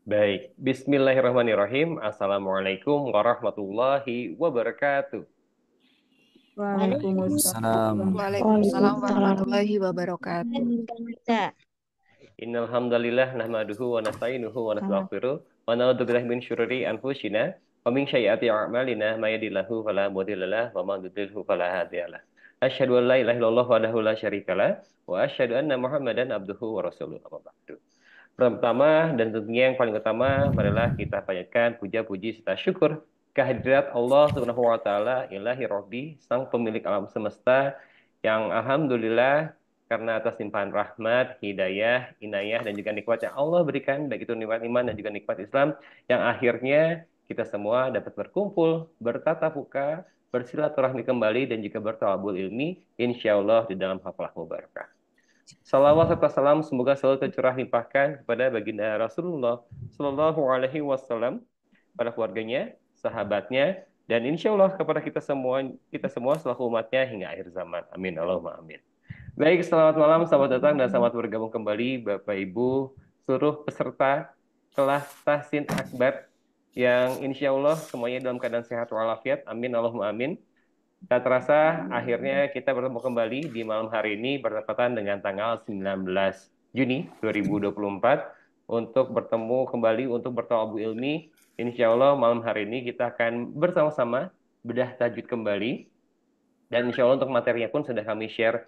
Baik, Bismillahirrahmanirrahim. Assalamualaikum warahmatullahi wabarakatuh. Waalaikumsalam. Waalaikumsalam warahmatullahi wabarakatuh. Innal hamdalillah nahmaduhu wa nasta'inuhu wa nastaghfiruh wa na'udzu billahi min syururi anfusina wa min sayyiati a'malina may yahdihillahu fala mudhillalah wa may yudhlilhu fala hadiyalah. Asyhadu an la ilaha illallah wahdahu la syarikalah wa asyhadu anna Muhammadan abduhu wa rasuluh. Amma ba'du. Pertama dan tentunya yang paling utama, marilah kita panjatkan puja-puji serta syukur kehadirat Allah Subhanahu wa taala, Ilahi Rabbi, Sang Pemilik alam semesta yang alhamdulillah karena atas limpahan rahmat, hidayah, inayah dan juga nikmat yang Allah berikan, baik itu nikmat iman dan juga nikmat Islam, yang akhirnya kita semua dapat berkumpul, bertatap muka, bersilaturahmi kembali dan juga bertawabul ilmi, insya Allah di dalam hafalah mubarakah. Salawat serta salam semoga selalu tercurah limpahkan kepada baginda Rasulullah Shallallahu Alaihi Wasallam, pada keluarganya, sahabatnya, dan insya Allah kepada kita semua selaku umatnya hingga akhir zaman. Amin Allahumma amin. Baik, selamat malam, selamat datang dan selamat bergabung kembali Bapak Ibu seluruh peserta kelas Tahsin Akbar yang insya Allah semuanya dalam keadaan sehat walafiat. Amin Allahumma amin. Tak terasa akhirnya kita bertemu kembali di malam hari ini bertepatan dengan tanggal 19 Juni 2024 untuk bertemu kembali untuk bertawabul ilmi. Insya Allah malam hari ini kita akan bersama-sama bedah tajwid kembali. Dan insya Allah untuk materinya pun sudah kami share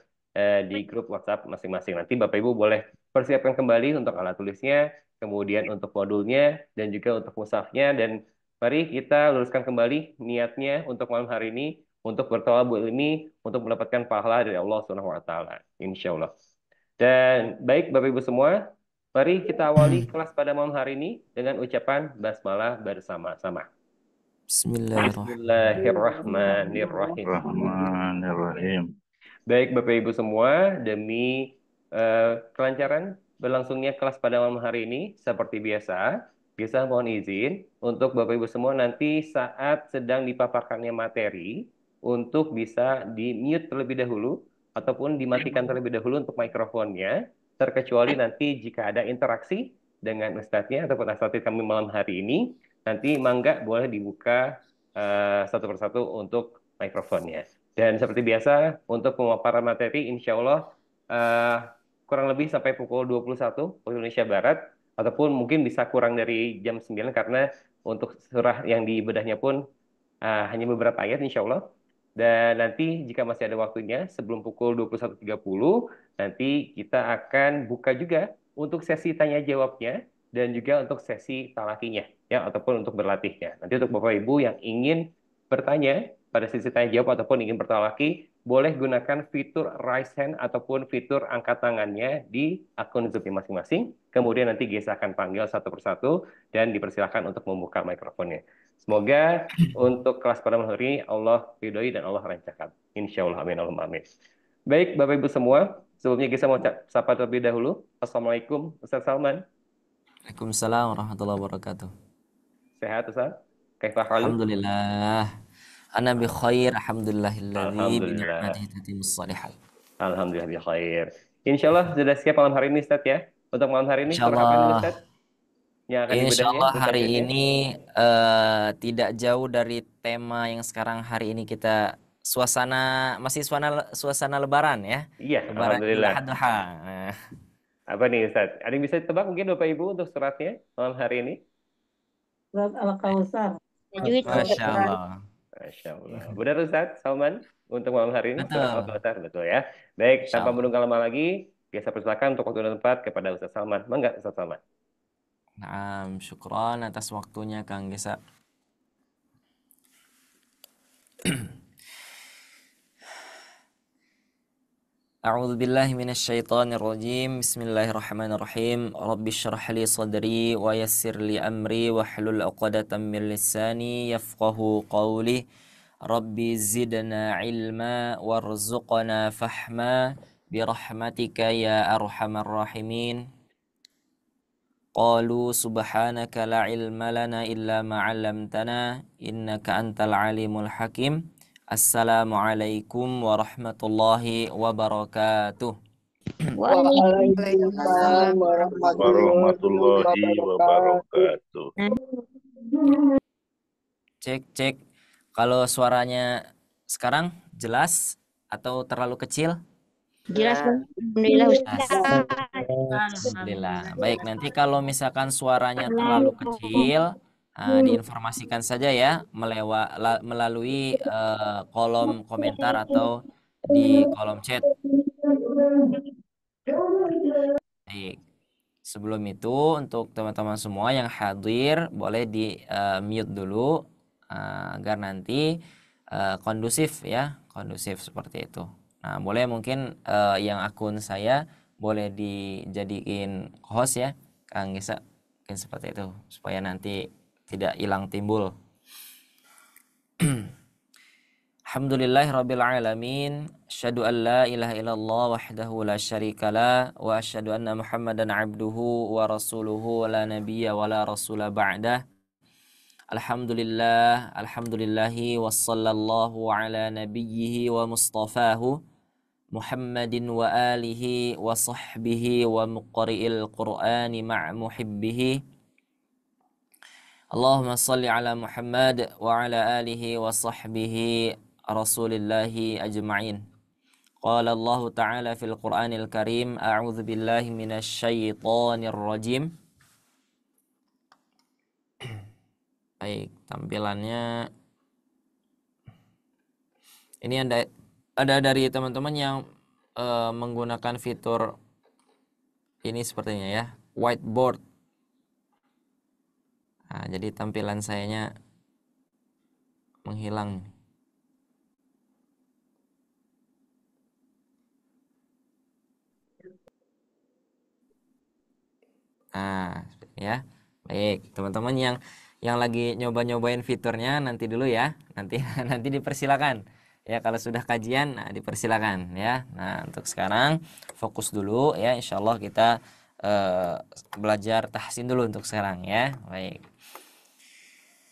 di grup WhatsApp masing-masing. Nanti Bapak Ibu boleh persiapkan kembali untuk alat tulisnya, kemudian untuk modulnya, dan juga untuk mushafnya. Dan mari kita luruskan kembali niatnya untuk malam hari ini, untuk bertawabul ilmi, untuk mendapatkan pahala dari Allah Subhanahu wa taala. Insya Allah. Dan baik Bapak Ibu semua, mari kita awali kelas pada malam hari ini dengan ucapan basmalah bersama-sama. Bismillahirrahmanirrahim. Bismillahirrahmanirrahim. Baik Bapak Ibu semua, demi kelancaran berlangsungnya kelas pada malam hari ini, seperti biasa, Gesa mohon izin untuk Bapak Ibu semua nanti saat sedang dipaparkannya materi, untuk bisa di-mute terlebih dahulu, ataupun dimatikan terlebih dahulu untuk mikrofonnya, terkecuali nanti jika ada interaksi dengan Ustadznya ataupun asatidz kami malam hari ini, nanti mangga boleh dibuka satu persatu untuk mikrofonnya. Dan seperti biasa, untuk pemaparan materi, insya Allah kurang lebih sampai pukul 21 waktu Indonesia Barat, ataupun mungkin bisa kurang dari jam 9, karena untuk surah yang dibedahnya pun hanya beberapa ayat, insya Allah. Dan nanti jika masih ada waktunya, sebelum pukul 21.30, nanti kita akan buka juga untuk sesi tanya-jawabnya, dan juga untuk sesi talakinya, ya, ataupun untuk berlatihnya. Nanti untuk Bapak Ibu yang ingin bertanya pada sesi tanya jawab ataupun ingin bertalaki, boleh gunakan fitur raise hand ataupun fitur angkat tangannya di akun Zoom masing-masing. Kemudian nanti Gesa akan panggil satu persatu dan dipersilakan untuk membuka mikrofonnya. Semoga untuk kelas pada malam hari ini Allah ridhoi dan Allah lancarkan. Insya Allah, amin Allahumma amin. Baik Bapak Ibu semua, sebelumnya Gesa mau sapa terlebih dahulu. Assalamualaikum Ustaz Salman. Waalaikumsalam warahmatullahi wabarakatuh. Sehat Ustaz? Kaifa halu? Alhamdulillah. Ana bi khair, alhamdulillahilladzi bi Alhamdulillah. ni'matihi tatimmus shalihat. Alhamdulillah bi khair. Insya Allah sudah siap malam hari ini Ustaz ya. Untuk malam hari ini surah apa nih Insyaallah, Ustaz? Yang akan dibedahnya insyaallah untuk hari tajwidnya? ini tidak jauh dari tema yang sekarang hari ini kita masih suasana lebaran ya. Iya, Lebaran Idul alhamdulillah. Adha. Nah, Apa nih Ustaz? Ada yang bisa ditebak mungkin Bapak Ibu untuk suratnya malam hari ini? Surat Al-Kausar. Tajwid Masya Allah. Masya Allah. Benar Ustaz Salman? Untuk malam hari ini surat Betul. Al-Kautsar, betul ya. Baik, Masya tanpa Allah. menunggu lama lagi, biasa persilakan untuk waktu dan tempat kepada Ustaz Salman. Mangga Ustaz Salman. Nah, syukron atas waktunya Kang Gesa. A'udzu billahi minasyaitonir rajim. Bismillahirrahmanirrahim. Rabbi shrah li sadri wa yassir li amri wahlul 'uqdatam min lisani yafqahu qawli. Rabbi zidna ilma warzuqna fahma birahmatika ya arhamar rahimin. Qalu subhanaka la ilma lana illa ma 'allamtana innaka antal alimul hakim. Assalamualaikum warahmatullahi wabarakatuh. Waalaikumsalam warahmatullahi wabarakatuh. Cek. Kalau suaranya sekarang jelas atau terlalu kecil? Jelas, Bang. Alhamdulillah, Ustaz. Alhamdulillah. Baik, nanti kalau misalkan suaranya terlalu kecil, diinformasikan saja ya melalui kolom komentar atau di kolom chat. Baik. Sebelum itu untuk teman-teman semua yang hadir boleh di mute dulu agar nanti kondusif seperti itu. Nah, boleh mungkin yang akun saya boleh dijadiin host ya, Kang Gisa, mungkin seperti itu supaya nanti tidak hilang timbul. Alhamdulillahirabbil alamin, asyhadu an la ilaha illallah wahdahu la syarikalah wa asyhadu anna Muhammadan abduhu wa rasuluhu wa la nabiyya wa la rasula ba'dah. Alhamdulillahi wassallallahu ala nabiyyihi wa mustafahu Muhammadin wa alihi wa sahbihi wa muqri'il qur'ani ma'a muhibbihi. Allahumma salli ala Muhammad wa ala alihi wa sahbihi rasulillahi ajma'in. Qala Allah ta'ala fil Qur'anil Karim, a'udzu billahi minasy syaithanir rajim. Baik, tampilannya ini ada dari teman-teman yang menggunakan fitur ini sepertinya ya, whiteboard. Nah, jadi tampilan sayanya menghilang. Nah, ya. Baik, teman-teman yang lagi nyoba-nyobain fiturnya nanti dulu ya. Nanti dipersilakan. Ya, kalau sudah kajian dipersilakan ya. Nah, untuk sekarang fokus dulu ya. Insyaallah kita belajar tahsin dulu untuk sekarang ya. Baik.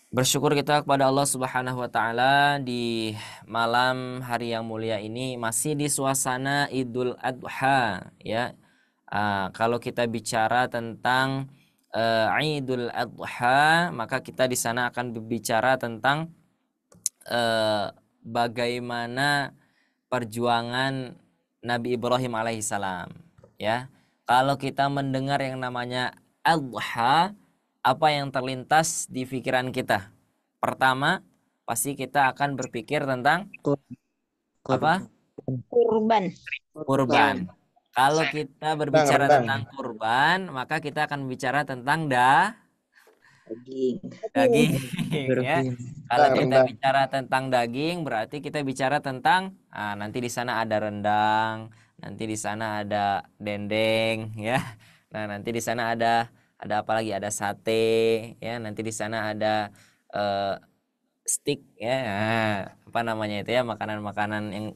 Bersyukur kita kepada Allah Subhanahu wa taala di malam hari yang mulia ini masih di suasana Idul Adha ya. Kalau kita bicara tentang Idul Adha, maka kita di sana akan berbicara tentang bagaimana perjuangan Nabi Ibrahim alaihissalam ya. Kalau kita mendengar yang namanya Adha, apa yang terlintas di pikiran kita? Pertama, pasti kita akan berpikir tentang apa? Kurban. Kalau kita berbicara tentang kurban, maka kita akan bicara tentang daging ya. Kalau kita bicara tentang daging, berarti kita bicara tentang nanti di sana ada rendang, nanti di sana ada dendeng ya. Nah, nanti di sana ada apa lagi? Ada sate ya, nanti di sana ada steak ya. Nah, apa namanya itu ya, makanan-makanan yang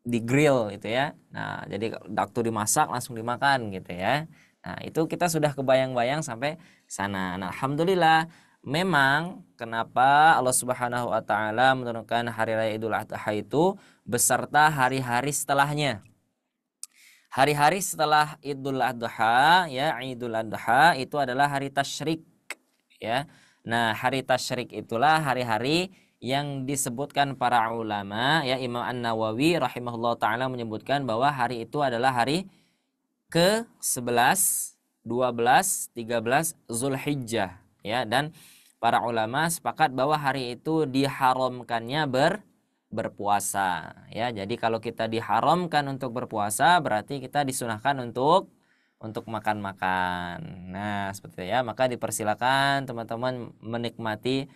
di grill gitu ya. Nah, jadi waktu dimasak langsung dimakan gitu ya. Nah, itu kita sudah kebayang-bayang sampai sana. Nah, alhamdulillah memang kenapa Allah Subhanahu wa taala menurunkan hari raya Idul Adha itu beserta hari-hari setelahnya. Hari-hari setelah Idul Adha ya, Idul Adha itu adalah hari tasyrik ya. Nah, hari tasyrik itulah hari-hari yang disebutkan para ulama ya. Imam An-Nawawi rahimahullah taala menyebutkan bahwa hari itu adalah hari ke-11, 12, 13 Zulhijjah ya, dan para ulama sepakat bahwa hari itu diharamkannya berpuasa ya. Jadi kalau kita diharamkan untuk berpuasa, berarti kita disunahkan untuk makan-makan. Nah, seperti itu ya. Maka dipersilakan teman-teman menikmati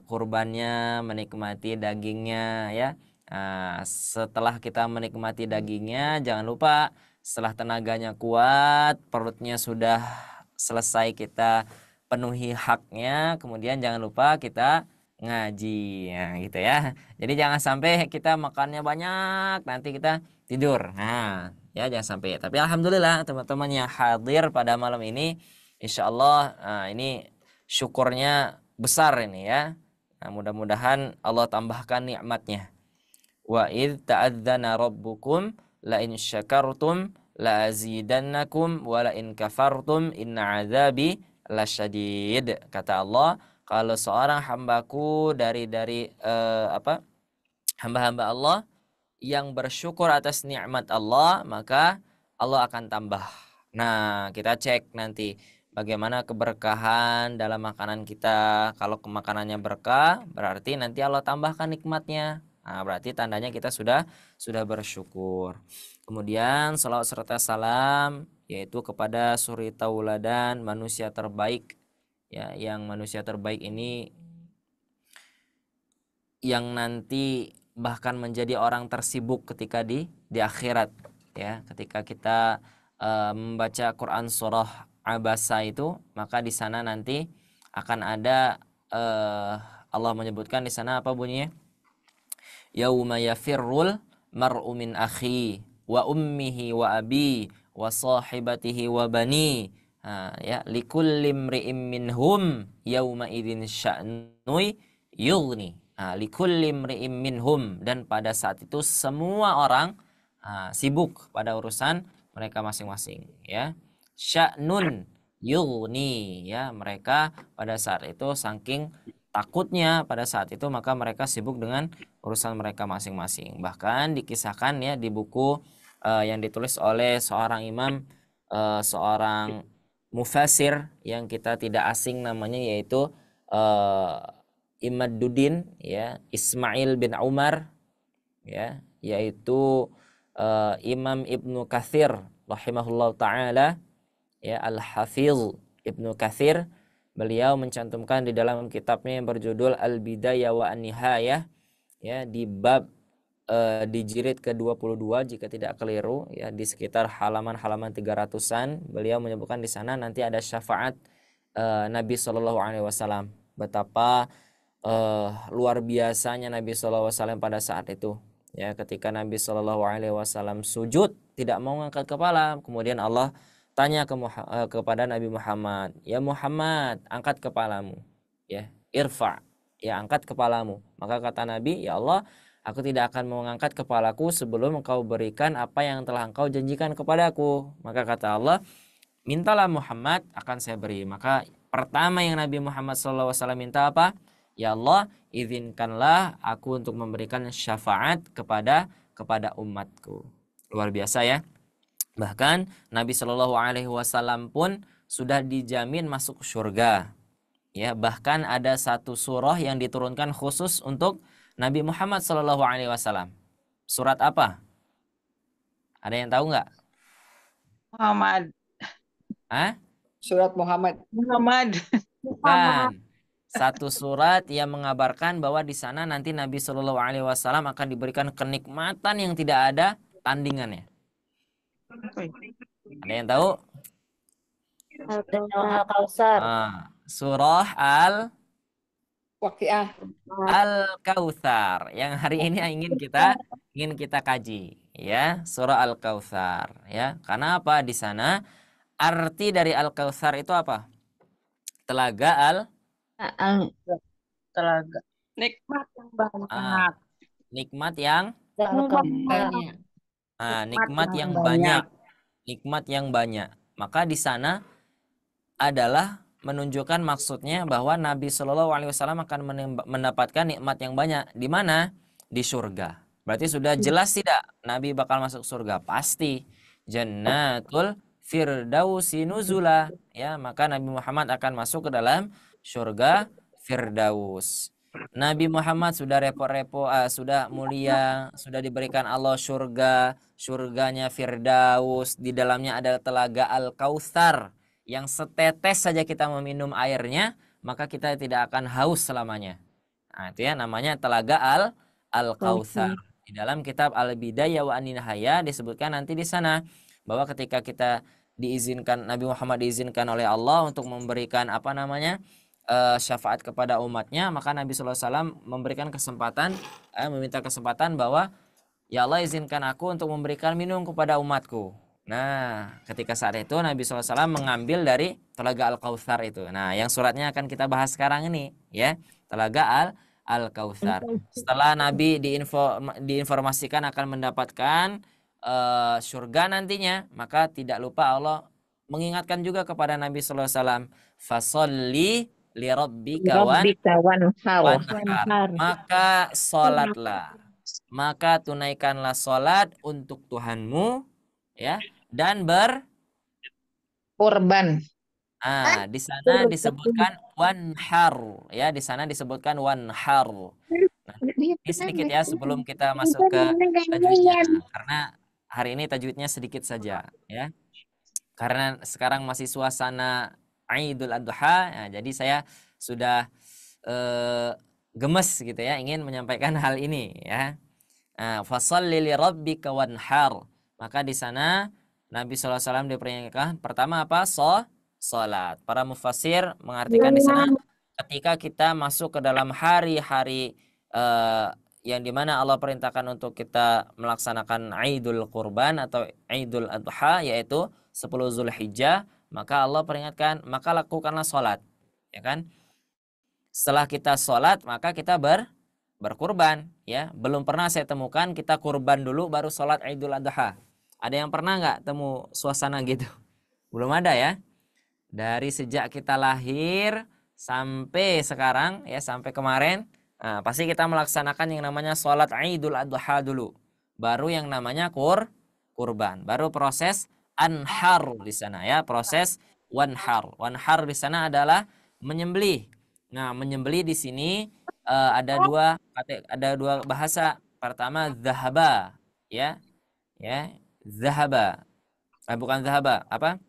kurbannya, menikmati dagingnya ya. Nah, setelah kita menikmati dagingnya, jangan lupa setelah tenaganya kuat, perutnya sudah selesai kita penuhi haknya, kemudian jangan lupa kita ngaji ya, gitu ya. Jadi jangan sampai kita makannya banyak nanti kita tidur. Nah, ya jangan sampai. Tapi alhamdulillah teman-teman yang hadir pada malam ini, insyaallah ini syukurnya besar ini ya. Nah, mudah-mudahan Allah tambahkan nikmatnya. Wa id ta'adzana rabbukum la in syakartum la azidannakum wa la in kafartum inna azabi lasyadid. Kata Allah, kalau seorang hambaku dari hamba-hamba Allah yang bersyukur atas nikmat Allah, maka Allah akan tambah. Nah, kita cek nanti bagaimana keberkahan dalam makanan kita. Kalau makanannya berkah, berarti nanti Allah tambahkan nikmatnya. Nah, berarti tandanya kita sudah bersyukur. Kemudian salawat serta salam yaitu kepada suri tauladan manusia terbaik, ya, yang manusia terbaik ini yang nanti bahkan menjadi orang tersibuk ketika di akhirat, ya, ketika kita membaca Quran surah Abasa itu, maka di sana nanti akan ada Allah menyebutkan di sana apa bunyinya? Yauma yafirrul mar'u min akhi wa ummihi wa abi wa sahibatihi wa bani. Ya, likulli imri'im minhum yauma idzin sya'nui yughni. Likulli imri'im minhum, dan pada saat itu semua orang sibuk pada urusan mereka masing-masing, ya. Sya'nun yughni, ya, mereka pada saat itu saking takutnya pada saat itu maka mereka sibuk dengan urusan mereka masing-masing. Bahkan dikisahkan, ya, di buku yang ditulis oleh seorang imam, seorang mufasir yang kita tidak asing namanya, yaitu Imaduddin, ya, Ismail bin Umar, ya, yaitu Imam Ibnu Katsir rahimahullah taala, ya, Al-Hafidz Ibnu Katsir, beliau mencantumkan di dalam kitabnya yang berjudul Al-Bidayah wa An-Nihayah, ya, di bab di jilid ke-22 jika tidak keliru, ya, di sekitar halaman 300-an, beliau menyebutkan di sana nanti ada syafaat Nabi Shallallahu alaihi wasallam. Betapa luar biasanya Nabi Shallallahu alaihi wasallam pada saat itu, ya, ketika Nabi Shallallahu alaihi wasallam sujud tidak mau mengangkat kepala, kemudian Allah tanya kepada Nabi Muhammad, ya Muhammad, angkat kepalamu, ya, irfa, ya, angkat kepalamu. Maka kata Nabi, ya Allah, aku tidak akan mengangkat kepalaku sebelum engkau berikan apa yang telah engkau janjikan kepadaku. Maka kata Allah, mintalah Muhammad, akan saya beri. Maka pertama yang Nabi Muhammad SAW minta apa? Ya Allah, izinkanlah aku untuk memberikan syafaat kepada umatku. Luar biasa, ya. Bahkan Nabi Shallallahu alaihi wasallam pun sudah dijamin masuk surga. Ya, bahkan ada satu surah yang diturunkan khusus untuk Nabi Muhammad Shallallahu alaihi wasallam. Surat apa? Ada yang tahu nggak? Muhammad. Surat Muhammad. Bukan. Satu surat yang mengabarkan bahwa di sana nanti Nabi Shallallahu alaihi wasallam akan diberikan kenikmatan yang tidak ada tandingannya. Ada yang tahu? Al-Kautsar. Surah Waqiah. Al-Kautsar yang hari ini ingin kita kaji, ya, surah Al-Kautsar, ya. Karena apa? Di sana arti dari Al-Kautsar itu apa? Telaga Telaga. Nikmat yang banyak. Nikmat yang banyak. nikmat yang banyak. Nikmat yang banyak. Maka di sana adalah menunjukkan maksudnya bahwa Nabi Shallallahu alaihi wasallam akan mendapatkan nikmat yang banyak. Di mana? Di surga. Berarti sudah jelas tidak Nabi bakal masuk surga? Pasti. Jannatul Firdausi nuzula, ya, maka Nabi Muhammad akan masuk ke dalam surga Firdaus. Nabi Muhammad sudah sudah mulia, sudah diberikan Allah surganya Firdaus, di dalamnya ada telaga Al-Kautsar yang setetes saja kita meminum airnya maka kita tidak akan haus selamanya. Nah, itu ya namanya telaga Al-Kautsar. Di dalam kitab Al-Bidayah wa An-Nihayah disebutkan nanti di sana bahwa ketika kita diizinkan, Nabi Muhammad diizinkan oleh Allah untuk memberikan syafaat kepada umatnya, maka Nabi SAW memberikan kesempatan, meminta kesempatan bahwa ya Allah izinkan aku untuk memberikan minum kepada umatku. Nah, ketika saat itu Nabi SAW mengambil dari telaga Al-Kautsar itu. Nah, yang suratnya akan kita bahas sekarang ini, ya, telaga Al-Kautsar. Setelah Nabi diinformasikan akan mendapatkan surga nantinya, maka tidak lupa Allah mengingatkan juga kepada Nabi sallallahu alaihi wasallam, fasolli lirabbika Rabbika wanhar. wanhar. Maka salatlah, maka tunaikanlah salat untuk Tuhanmu, ya, dan Kurban. di sana disebutkan wanhar, ya, di sana disebutkan wanhar. Nah, ini sedikit ya sebelum kita masuk ke tajwidnya, karena hari ini tajwidnya sedikit saja, ya. Karena sekarang masih suasana Idul Adha, ya, jadi saya sudah gemes gitu ya, ingin menyampaikan hal ini, ya. Fasholli li rabbika wanhar. Maka di sana Nabi SAW diperingatkan pertama apa? Salat. Para mufassir mengartikan di sana ketika kita masuk ke dalam hari-hari yang dimana Allah perintahkan untuk kita melaksanakan Idul Kurban atau Idul Adha, yaitu 10 Zulhijjah, maka Allah peringatkan, maka lakukanlah salat, ya kan? Setelah kita salat, maka kita berkurban, ya. Belum pernah saya temukan kita kurban dulu baru salat Idul Adha. Ada yang pernah nggak temu suasana gitu? Belum ada ya. Dari sejak kita lahir sampai sekarang, ya, sampai kemarin, pasti kita melaksanakan yang namanya salat Idul Adha dulu. Baru yang namanya kurban. Baru proses anhar di sana, ya, proses wanhar. Wanhar di sana adalah menyembelih. Nah, menyembelih di sini ada dua bahasa. Pertama zahaba, ya. Ya, zahaba. Bukan zahaba, apa?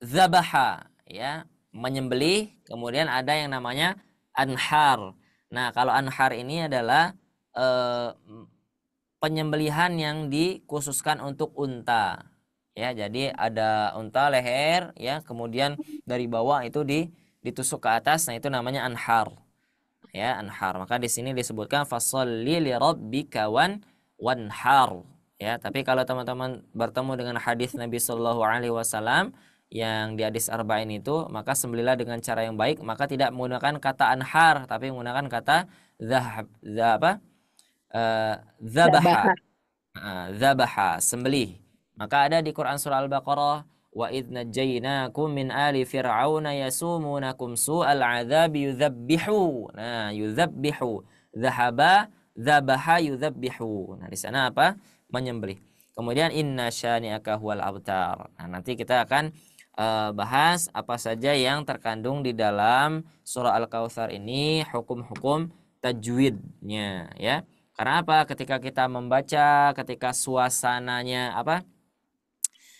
Zabaha, ya, menyembelih. Kemudian ada yang namanya anhar. Nah, kalau anhar ini adalah penyembelihan yang dikhususkan untuk unta, ya. Jadi ada unta leher, ya, kemudian dari bawah itu ditusuk ke atas. Nah, itu namanya anhar, ya, anhar. Maka di sini disebutkan fasholli li rabbika wanhar, ya. Tapi kalau teman-teman bertemu dengan hadis Nabi Shallallahu Alaihi Wasallam yang di hadis arba'in itu, maka sembelihlah dengan cara yang baik, maka tidak menggunakan kata anhar tapi menggunakan kata zabaha. Zabaha, sembelih. Maka ada di Quran surah Al-Baqarah, wa idz najaynakum min ali fir'auna yasumunakum su'al 'adzabi yudzabbihu. Nah, yudzabbihu, zahaba, zabaha, yudzabbihu. Nah, di sana apa? Menyembelih. Kemudian inna syani'aka huwal abtar. Nah, nanti kita akan bahas apa saja yang terkandung di dalam surah Al-Kautsar ini, hukum-hukum tajwidnya, ya. Karena apa? Ketika kita membaca, ketika suasananya apa?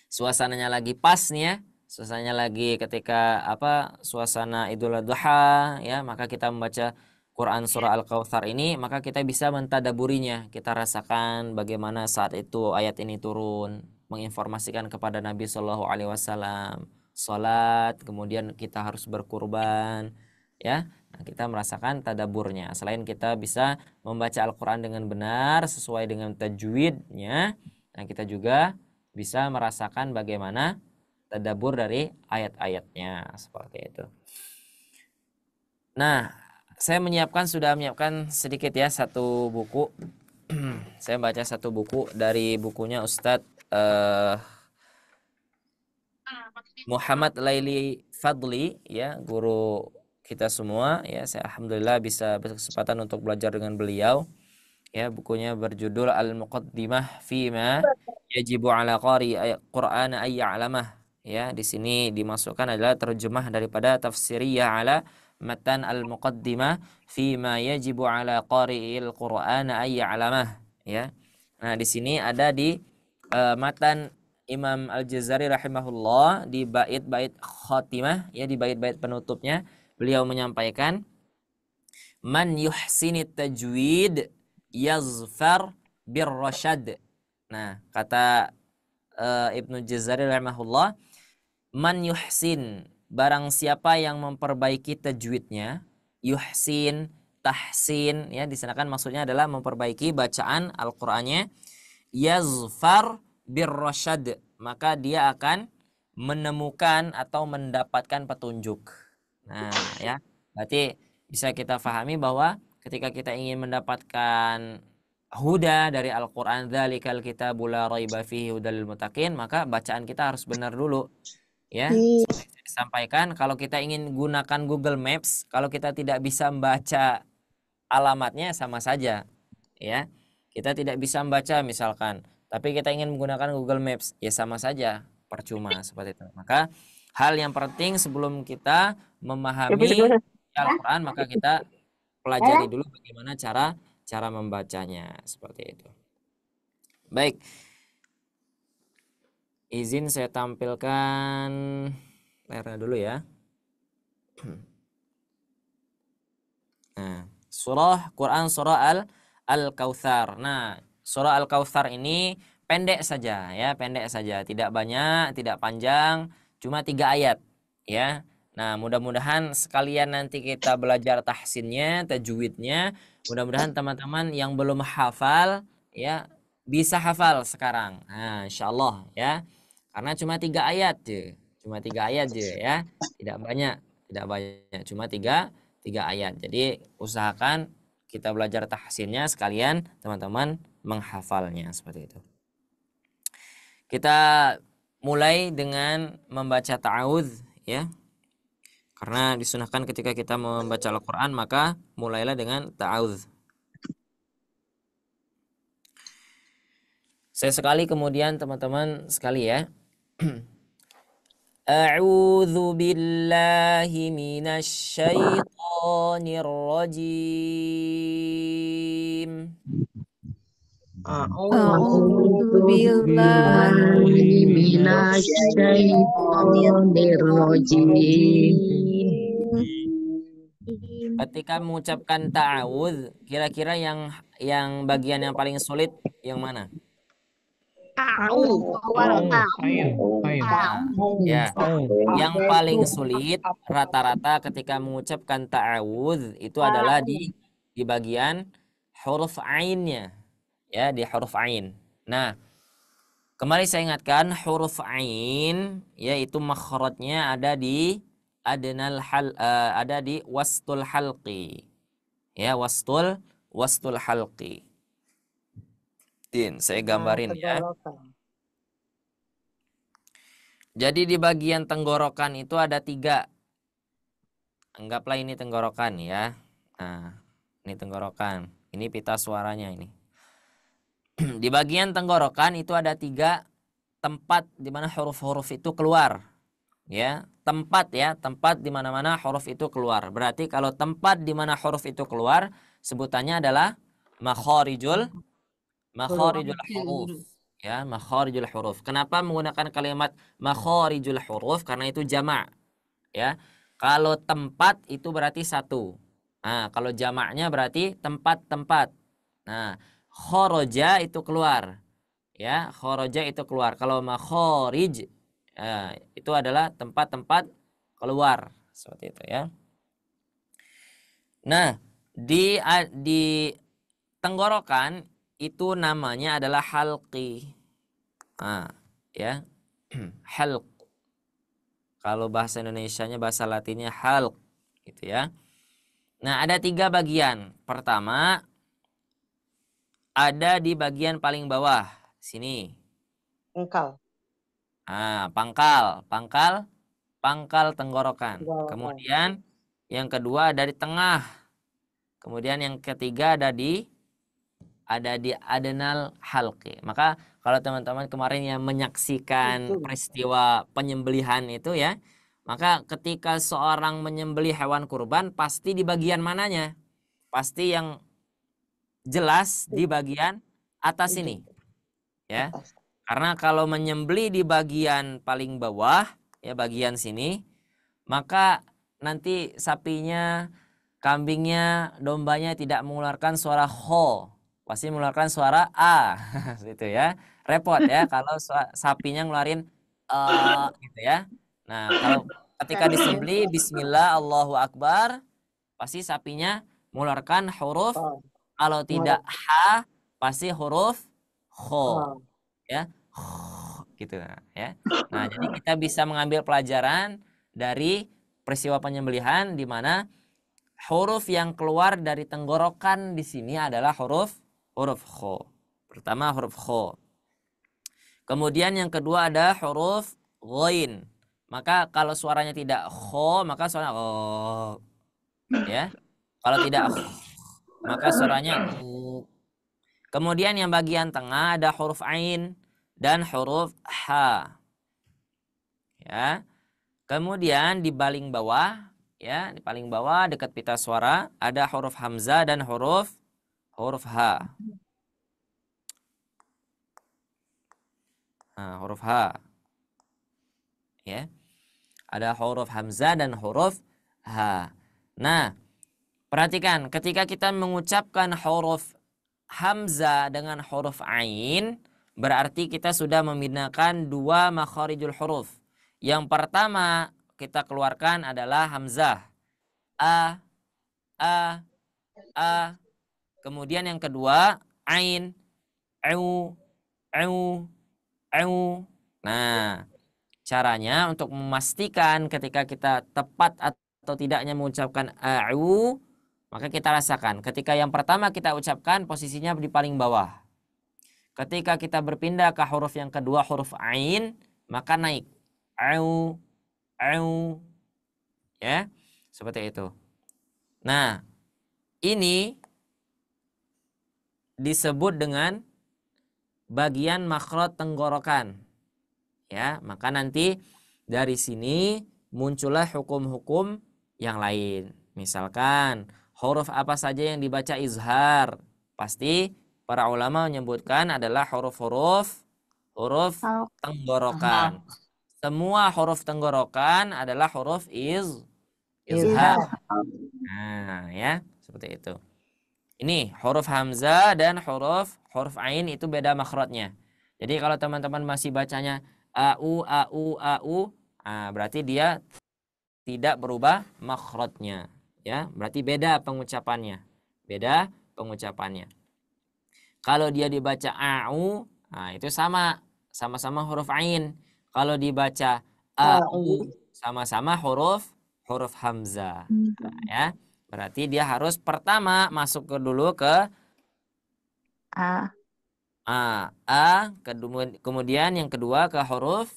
Suasananya lagi pas nih, ya. Suasananya lagi ketika apa? Suasana Idul Adha, ya, maka kita membaca Quran surah Al-Kautsar ini, maka kita bisa mentadaburinya. Kita rasakan bagaimana saat itu ayat ini turun, menginformasikan kepada Nabi Shallallahu Alaihi Wasallam salat, kemudian kita harus berkurban, ya. Nah, kita merasakan tadaburnya. Selain kita bisa membaca Al-Quran dengan benar sesuai dengan tajwidnya, nah, kita juga bisa merasakan bagaimana tadabur dari ayat-ayatnya, seperti itu. Nah, saya sudah menyiapkan sedikit, ya, satu buku. Saya baca satu buku dari bukunya Ustadz Muhammad Laili Fadli, ya, guru kita semua, ya. Saya alhamdulillah bisa berkesempatan untuk belajar dengan beliau, ya. Bukunya berjudul Al-Muqaddimah Fima Yajibu ala Qari Qur'an ay ya'lamah, ya. Di sini dimasukkan adalah terjemah daripada tafsiriyah ala matan Al-Muqaddimah Fima Yajibu ala Qari'il Qur'an ay ya'lamah, ya. Nah, di sini ada di matan Imam Al-Jazari rahimahullah di bait-bait khatimah, ya, di bait-bait penutupnya beliau menyampaikan, man yuhsinit tajwid yazfar birrasyad. Nah, kata Ibnu Jazari rahimahullah, man yuhsin, barang siapa yang memperbaiki tajwidnya, yuhsin, tahsin, ya, di sana kan maksudnya adalah memperbaiki bacaan Al-Qur'annya, yazfar birrasyad, maka dia akan menemukan atau mendapatkan petunjuk. Nah, ya, berarti bisa kita pahami bahwa ketika kita ingin mendapatkan huda dari Al-Qur'an, dzalikal kitabul la raiba fihi hudal lil muttaqin, maka bacaan kita harus benar dulu. Ya, seperti saya sampaikan, kalau kita ingin gunakan Google Maps, kalau kita tidak bisa membaca alamatnya sama saja, ya. Kita tidak bisa membaca misalkan, tapi kita ingin menggunakan Google Maps, ya sama saja, percuma seperti itu. Maka hal yang penting sebelum kita memahami Al-Quran, maka kita pelajari dulu bagaimana cara membacanya, seperti itu. Baik. Izin saya tampilkan layarnya dulu ya. Nah, Quran surah Al-Kautsar. Nah, surah Al-Kautsar ini pendek saja ya, pendek saja, tidak banyak, tidak panjang, cuma 3 ayat ya. Nah, mudah-mudahan sekalian nanti kita belajar tahsinnya, tajwidnya. Mudah-mudahan teman-teman yang belum hafal ya bisa hafal sekarang. Nah, insyaallah ya. Karena cuma 3 ayat je. Cuma 3 ayat je ya. Tidak banyak, cuma 3 ayat. Jadi usahakan kita belajar tahsinnya sekalian teman-teman menghafalnya seperti itu. Kita mulai dengan membaca ta'awudz ya. Karena disunahkan ketika kita membaca Al-Qur'an maka mulailah dengan ta'awudz. Saya sekali kemudian teman-teman sekali ya. A'udzu billahi minasy syaithanir rajim. A'udzu billahi minasy syaithanir rajim. Ketika mengucapkan ta'awudz, kira-kira yang bagian yang paling sulit yang mana? Ya, yang paling sulit rata-rata ketika mengucapkan ta'awudz itu adalah di bagian huruf ainnya. Ya, di huruf ain. Nah, kemarin saya ingatkan huruf ain yaitu makhrajnya ada di ada di wastul halqi. Ya, wastul halqi. Saya gambarin ya. Jadi di bagian tenggorokan itu ada 3. Anggaplah ini tenggorokan ya. Nah, ini tenggorokan. Ini pita suaranya ini. Di bagian tenggorokan itu ada 3 tempat di mana huruf-huruf itu keluar. Ya, tempat di mana-mana huruf itu keluar. Berarti kalau tempat di mana huruf itu keluar sebutannya adalah makharijul huruf. Ya, makharijul huruf. Kenapa menggunakan kalimat makharijul huruf? Karena itu jamak. Ya. Kalau tempat itu berarti 1. Nah, kalau jamaknya berarti tempat-tempat. Nah, kharaja itu keluar. Ya, kharaja itu keluar. Kalau makharij itu adalah tempat-tempat keluar. Seperti itu ya. Nah, di tenggorokan itu namanya adalah halqi. Ya. Halq. Kalau bahasa Indonesianya, bahasa Latinnya halq gitu ya. Nah, ada 3 bagian. Pertama ada di bagian paling bawah sini. Engkal. Pangkal tenggorokan. Kemudian yang kedua ada di tengah. Kemudian yang ketiga ada di adnal halqi. Maka kalau teman-teman kemarin yang menyaksikan peristiwa penyembelihan itu ya, maka ketika seorang menyembelih hewan kurban pasti di bagian mananya? Pasti yang jelas di bagian atas ini. Ya. Karena kalau menyembelih di bagian paling bawah, ya bagian sini, maka nanti sapinya, kambingnya, dombanya tidak mengeluarkan suara ho, pasti mengeluarkan suara a, gitu ya. Repot ya kalau sapinya ngeluarin gitu ya. Nah, kalau ketika disembelih bismillah Allahu Akbar, pasti sapinya mengeluarkan huruf, kalau tidak ha pasti huruf kho. Ya. Gitu ya. Nah, jadi kita bisa mengambil pelajaran dari peristiwa penyembelihan di mana huruf yang keluar dari tenggorokan di sini adalah huruf huruf kho. Pertama huruf kho. Kemudian yang kedua ada huruf ghain. Maka kalau suaranya tidak kho, maka suaranya oh. Ya. Kalau tidak maka suaranya Kemudian yang bagian tengah ada huruf ain dan huruf ha. Ya. Kemudian di paling bawah, ya, di paling bawah dekat pita suara ada huruf hamzah dan huruf ha. Nah, huruf ha. Ya. Ada huruf hamzah dan huruf ha. Nah, perhatikan ketika kita mengucapkan huruf hamzah dengan huruf ain, berarti kita sudah memindahkan dua makharijul huruf. Yang pertama kita keluarkan adalah hamzah. A. Kemudian yang kedua ain. Au. Nah, caranya untuk memastikan ketika kita tepat atau tidaknya mengucapkan a'u, maka kita rasakan. Ketika yang pertama kita ucapkan posisinya di paling bawah. Ketika kita berpindah ke huruf yang kedua huruf ain, maka naik. A'u. Ya, seperti itu. Nah, ini disebut dengan bagian makhraj tenggorokan. Ya, maka nanti dari sini muncullah hukum-hukum yang lain. Misalkan huruf apa saja yang dibaca izhar, pasti para ulama menyebutkan adalah huruf tenggorokan. Semua huruf tenggorokan adalah huruf izhar. Nah, ya, seperti itu. Ini huruf hamzah dan huruf ain itu beda makhrajnya. Jadi kalau teman-teman masih bacanya au, berarti dia tidak berubah makhrajnya, ya. Berarti beda pengucapannya. Kalau dia dibaca au, nah itu sama-sama huruf ain. Kalau dibaca au, sama-sama huruf hamzah. Nah, ya. Berarti dia harus pertama masuk dulu ke kemudian yang kedua ke huruf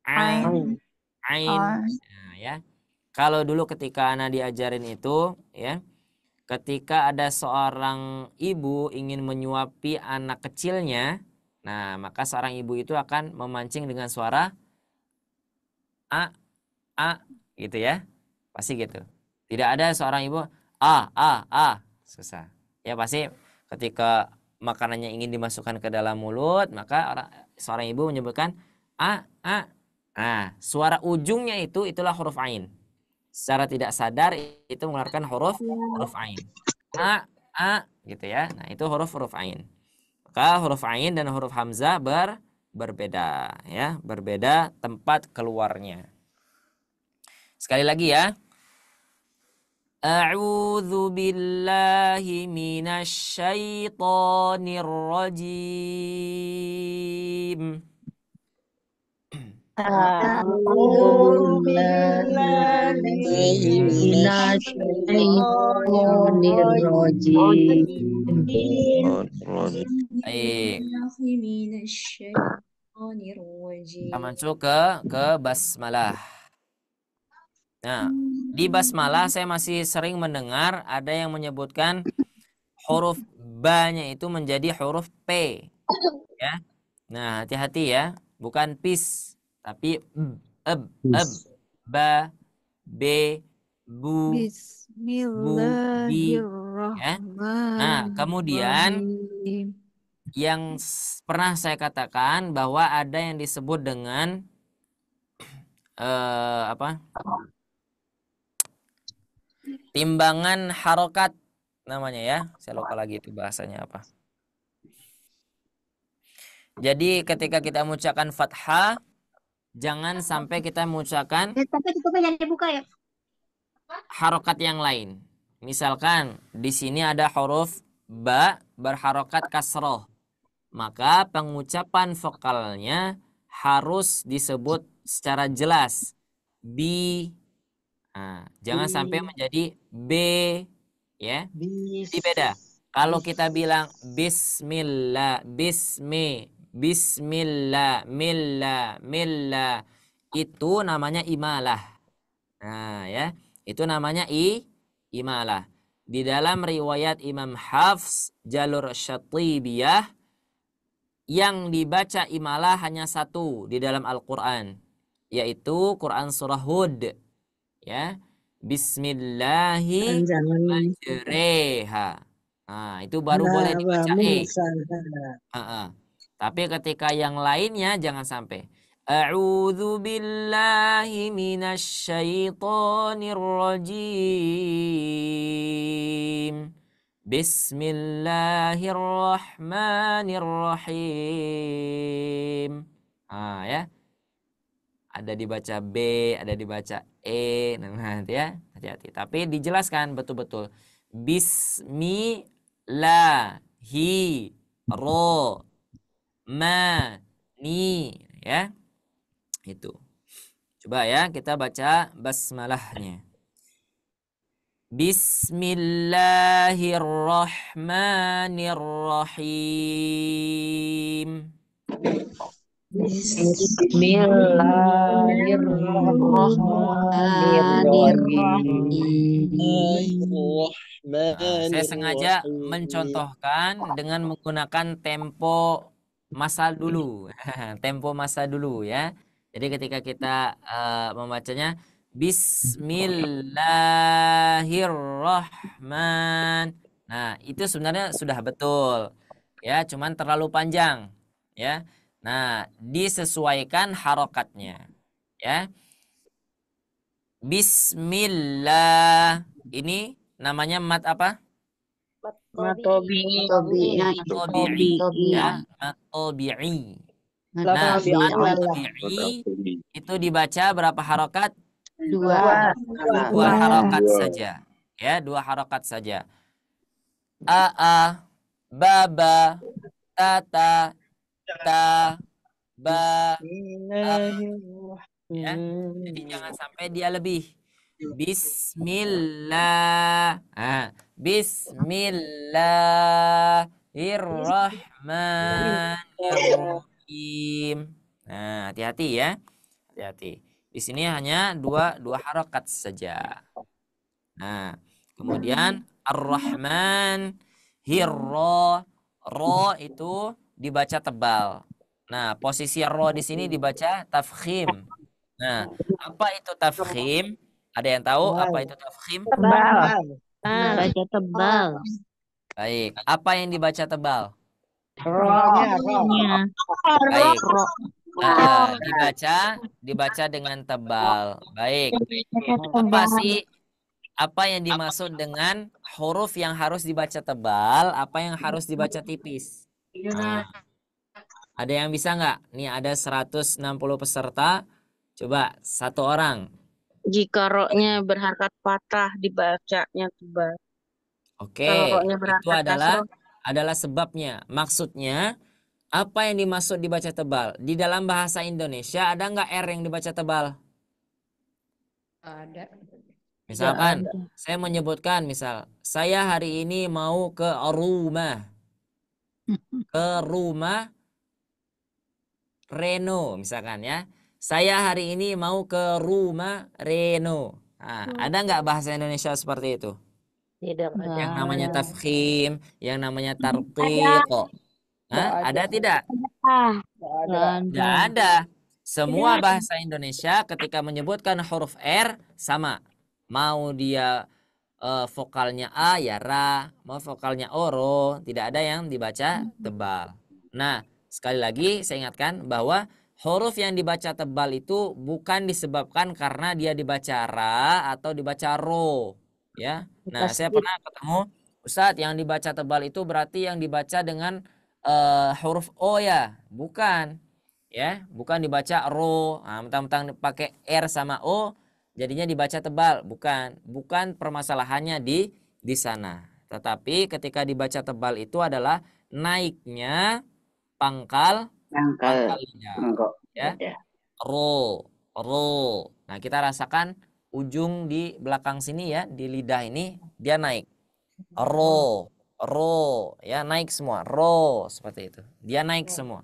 ain. Nah, ya. Kalau dulu ketika anak diajarin itu, ya, ketika ada seorang ibu ingin menyuapi anak kecilnya, nah maka seorang ibu itu akan memancing dengan suara a gitu ya, pasti gitu. Tidak ada seorang ibu susah. Ya pasti ketika makanannya ingin dimasukkan ke dalam mulut, maka seorang ibu menyebutkan a. Nah, suara ujungnya itulah huruf ain. Secara tidak sadar itu mengeluarkan huruf ain. Gitu ya. Nah, itu huruf ain. Maka huruf ain dan huruf hamzah berbeda, ya, berbeda tempat keluarnya. Sekali lagi ya. A'udzu billahi minasy syaithanir rajim. A'udzu billahi minasy syaithanir rajim. Kita masuk ke basmalah. Nah, di basmalah saya masih sering mendengar ada yang menyebutkan huruf ba-nya itu menjadi huruf p, ya. Nah, hati-hati ya, bukan pis, tapi ba, be, bu, bi, ya. Nah, kemudian yang pernah saya katakan bahwa ada yang disebut dengan timbangan harokat namanya ya. Saya lupa lagi itu bahasanya apa. Jadi ketika kita mengucapkan fathah, jangan sampai kita mengucapkan harokat yang lain. Misalkan di sini ada huruf ba berharokat kasroh, maka pengucapan vokalnya harus disebut secara jelas. Bi. Nah, jangan sampai menjadi B, ya. Jadi beda. Kalau kita bilang bismillah, bismillah, milla, itu namanya imalah. Nah, ya. Itu namanya imalah. Di dalam riwayat Imam Hafs jalur Syatibiyah, yang dibaca imalah hanya satu di dalam Al-Quran, yaitu Quran surah Hud, ya. Bismillahi majreha. Nah, itu baru boleh dibaca Tapi ketika yang lainnya jangan sampai. A'udzu billahi minasyaitonir rajim. Bismillahirrahmanirrahim. Ya. Ada dibaca B, ada dibaca E. Nah, nanti ya, hati-hati. Tapi dijelaskan betul-betul. Bismillahirrahmanirrahim. Ya. Itu. Coba ya kita baca basmalahnya. Bismillahirrahmanirrahim. Saya sengaja mencontohkan dengan menggunakan tempo masa dulu. Tempo masa dulu ya. Jadi ketika kita membacanya Bismillahirrahman. Nah, itu sebenarnya sudah betul. Ya, cuman terlalu panjang, ya. Nah, disesuaikan harokatnya, ya. Bismillah. Ini namanya mat apa? Matobi'i. Ya, matobi'i. Nah, matobi'i itu dibaca berapa harokat? Dua harokat saja. Ya, 2 harokat saja. Baba, tata, ta, ba, ya. Jadi jangan sampai dia lebih. Bismillah. Bismillahirrahmanirrahim. Nah, hati-hati ya. Hati-hati. Di sini hanya dua harokat saja. Nah, kemudian Ar-Rahman, ro itu dibaca tebal. Nah, posisi ro di sini dibaca tafkhim. Nah, apa itu tafkhim? Ada yang tahu apa itu tafkhim? Baca tebal. Baik. Apa yang dibaca tebal? Rohnya. Baik. Dibaca dengan tebal. Baik. Apa yang dimaksud dengan huruf yang harus dibaca tebal, apa yang harus dibaca tipis? Nah, ada yang bisa nggak? Nih ada 160 peserta. Coba satu orang. Jika roknya berharkat patah dibacanya tebal. Oke, itu adalah sebabnya. Maksudnya apa yang dimaksud dibaca tebal? Di dalam bahasa Indonesia ada nggak R yang dibaca tebal? Ada. Misalkan saya menyebutkan saya hari ini mau ke rumah Reno misalkan ya. Saya hari ini mau ke rumah Reno. Nah, ada nggak bahasa Indonesia seperti itu? Tidak ada. Yang namanya tafkhim, yang namanya tarqiq. Ada tidak? Tidak ada. Semua bahasa Indonesia ketika menyebutkan huruf R sama. Mau dia vokalnya A ya ra, mau vokalnya O ro, tidak ada yang dibaca tebal. Nah, sekali lagi saya ingatkan bahwa huruf yang dibaca tebal itu bukan disebabkan karena dia dibaca ra atau dibaca ro, ya. Nah, saya pernah ketemu Ustadz yang dibaca tebal itu berarti yang dibaca dengan huruf O ya, bukan. Ya, bukan dibaca ro. Nah, mentang-mentang pakai R sama O jadinya dibaca tebal, bukan permasalahannya di sana. Tetapi ketika dibaca tebal itu adalah naiknya pangkal lidah. Ya. Ro. Nah, kita rasakan ujung di belakang sini ya, di lidah ini dia naik. Ro. ro, ya naik semua, ro seperti itu. Dia naik semua.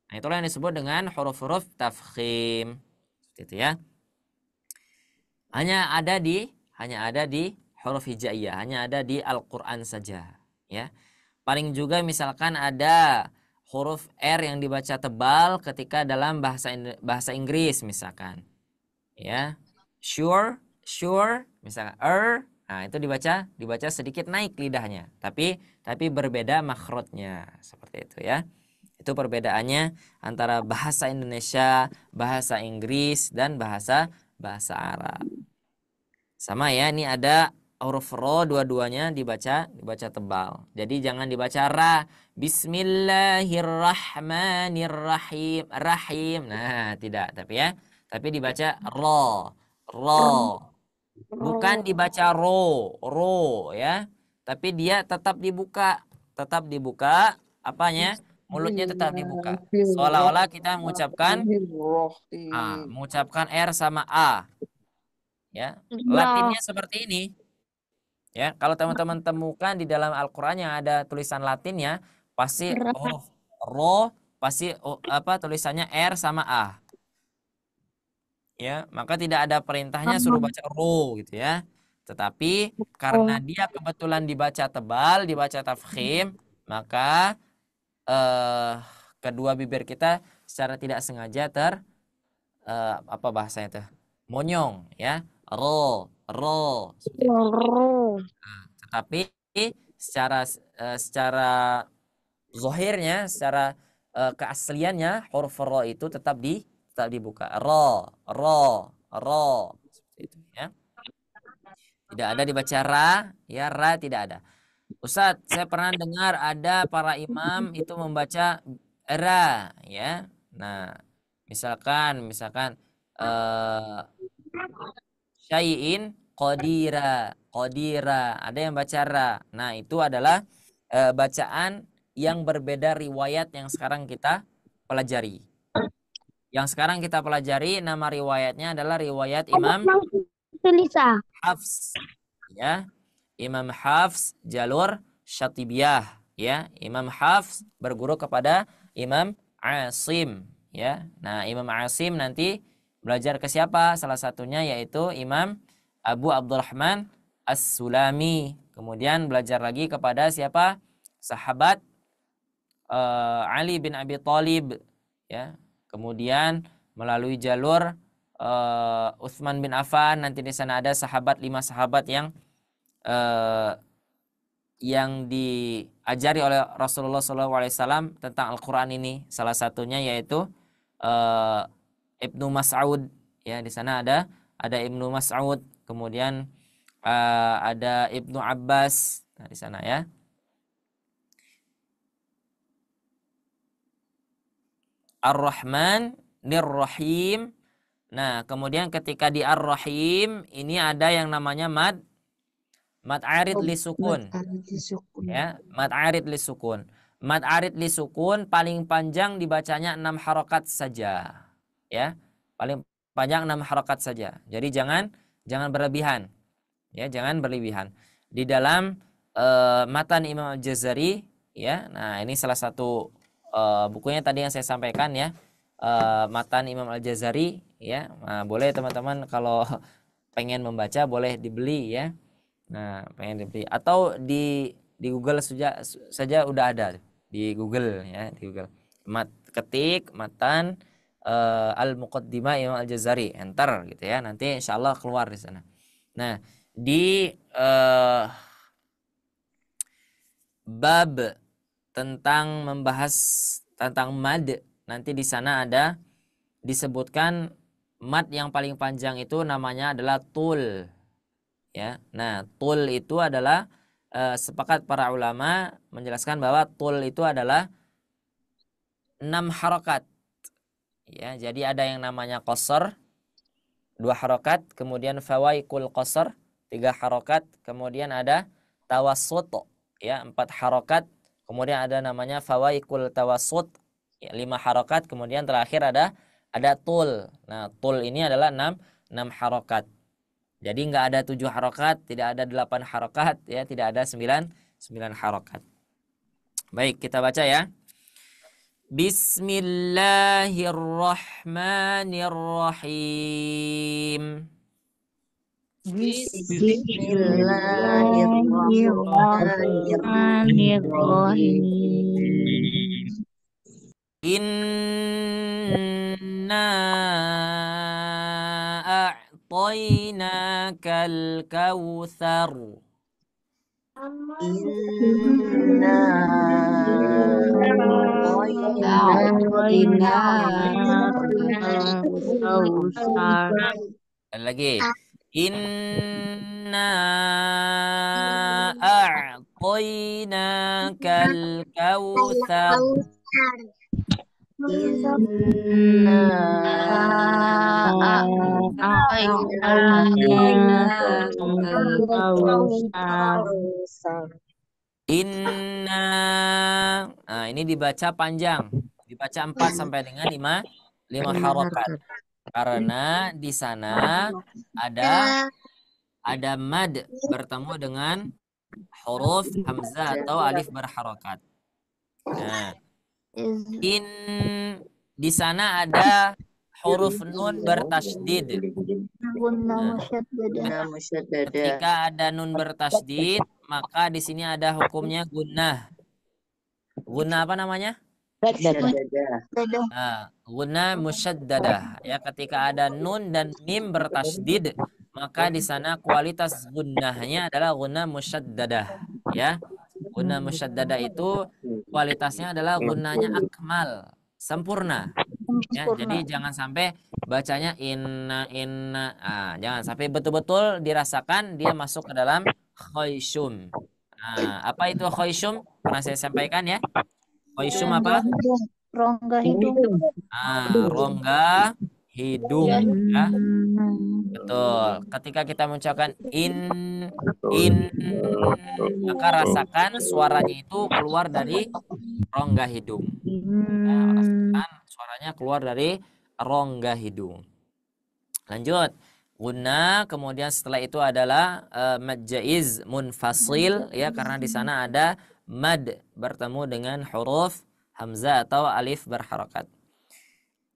Nah, itulah yang disebut dengan huruf-huruf tafkhim. Seperti itu ya. Hanya ada di huruf hijaiyah, hanya ada di Al-Qur'an saja, ya. Paling juga misalkan ada huruf R yang dibaca tebal ketika dalam bahasa Inggris misalkan. Ya. Sure, misalkan nah itu dibaca sedikit naik lidahnya, tapi berbeda makhrajnya, seperti itu ya. Itu perbedaannya antara bahasa Indonesia, bahasa Inggris dan bahasa Arab. Sama ya, ini ada huruf ro, dua-duanya dibaca tebal. Jadi jangan dibaca ra. Bismillahirrahmanirrahim. Rahim. Nah, tidak, tapi dibaca ro. Bukan dibaca ro ya. Tapi dia tetap dibuka apanya? Mulutnya tetap dibuka. Seolah-olah kita mengucapkan R sama A. Ya, Latinnya seperti ini. Ya, kalau teman-teman temukan di dalam Al-Qur'an yang ada tulisan Latinnya, pasti huruf ro, pasti tulisannya R sama A. Ya, maka tidak ada perintahnya suruh baca ro gitu ya. Tetapi karena dia kebetulan dibaca tebal, dibaca tafkhim, maka kedua bibir kita secara tidak sengaja apa bahasanya itu? Monyong ya. Ro. Tetapi secara zahirnya, secara keasliannya huruf ro itu tetap dibuka. Ro. Seperti itu ya. Tidak ada dibaca ra, ya ra tidak ada. Ustadz, saya pernah dengar ada para imam itu membaca ra ya. Nah, misalkan syai'in qadira, ada yang baca ra. Nah, itu adalah bacaan yang berbeda riwayat yang sekarang kita pelajari. Yang sekarang kita pelajari nama riwayatnya adalah riwayat Imam Hafs. Ya. Imam Hafs jalur Syatibiyah, ya. Imam Hafs berguru kepada Imam Asim, ya. Nah, Imam Asim nanti belajar ke siapa? Salah satunya yaitu Imam Abu Abdurrahman As-Sulami. Kemudian belajar lagi kepada siapa? Sahabat Ali bin Abi Thalib, ya. Kemudian melalui jalur Utsman bin Affan, nanti di sana ada 5 sahabat yang diajari oleh Rasulullah SAW tentang Al-Quran ini. Salah satunya yaitu Ibnu Mas'ud, ya. Di sana ada Ibnu Mas'ud, kemudian ada Ibnu Abbas. Nah, di sana ya. Ar-Rahman Nir-Rahim. Nah, kemudian ketika di Ar-Rahim ini ada yang namanya mad arid li sukun. Ya, mad arid li sukun. Mad arid li sukun paling panjang dibacanya 6 harokat saja. Ya, paling panjang 6 harokat saja. Jadi jangan berlebihan. Ya, jangan berlebihan. Di dalam matan Imam Al-Jazari, ya. Nah, ini salah satu bukunya tadi yang saya sampaikan ya. Matan Imam Al-Jazari, ya. Nah, boleh teman-teman kalau pengen membaca boleh dibeli ya. Nah, pengen dibeli atau di Google saja udah ada di Google ya, di Google. Ketik matan Al-Muqaddimah Imam Al-Jazari, enter gitu ya. Nanti insyaallah keluar di sana. Nah, di bab tentang membahas tentang mad, nanti di sana ada disebutkan mad yang paling panjang itu namanya adalah tul. Ya. Nah, tul itu adalah sepakat para ulama menjelaskan bahwa tul itu adalah 6 harokat. Ya, jadi ada yang namanya qasar 2 harokat, kemudian fawaikul qasar 3 harokat, kemudian ada tawassut ya 4 harokat, kemudian ada namanya fawaikul tawassut ya, 5 harokat, kemudian terakhir ada tul. Nah, tul ini adalah 6 harokat. Jadi nggak ada 7 harokat, tidak ada 8 harokat, ya, tidak ada 9 9 harokat. Baik, kita baca ya. Bismillahirrahmanirrahim. Bismillahirrahmanirrahim. Inna a'tainakal kautsar. Inna Kautsar. Lagi. Inna a'tainakal kautsar. Inna Kautsar. Inna. Nah, ini dibaca panjang. Dibaca 4 sampai dengan 5 harokat. Karena di sana ada mad bertemu dengan huruf hamzah atau alif berharokat. Nah, di sana ada huruf nun bertasydid. Nah, ketika ada nun bertasydid, maka di sini ada hukumnya gunnah. Gunnah apa namanya? Nah, gunnah musyaddadah. Ya, ketika ada nun dan mim bertasydid, maka di sana kualitas gunnahnya adalah gunnah musyaddadah. Ya, gunnah musyaddadah itu kualitasnya adalah gunnahnya akmal, sempurna. Ya, jadi jangan sampai bacanya inna. Jangan sampai betul-betul dirasakan dia masuk ke dalam khayshum. Apa itu khayshum? Pernah saya sampaikan ya. Khayshum apa? Rongga hidung. Rongga hidung. Ya. Betul. Ketika kita mengucapkan in, maka rasakan suaranya itu keluar dari rongga hidung. Rasakan suaranya keluar dari rongga hidung. Lanjut. Guna, kemudian setelah itu adalah mad jaiz munfasil, ya, karena di sana ada mad bertemu dengan huruf hamzah atau alif berharokat.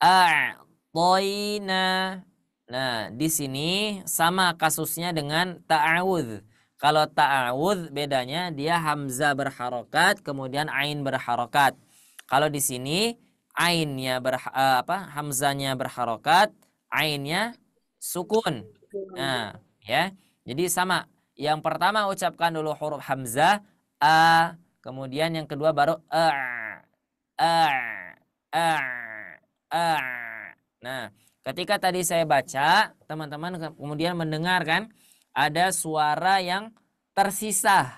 A'toina. Nah, di sini sama kasusnya dengan ta'awudz. Kalau ta'awudz bedanya dia hamzah berharokat, kemudian ain berharokat. Kalau di sini ainnya hamzahnya berharokat, ainnya sukun. Nah, ya. Jadi sama. Yang pertama ucapkan dulu huruf hamzah a, kemudian yang kedua baru a. Nah, ketika tadi saya baca, teman-teman kemudian mendengar kan ada suara yang tersisa.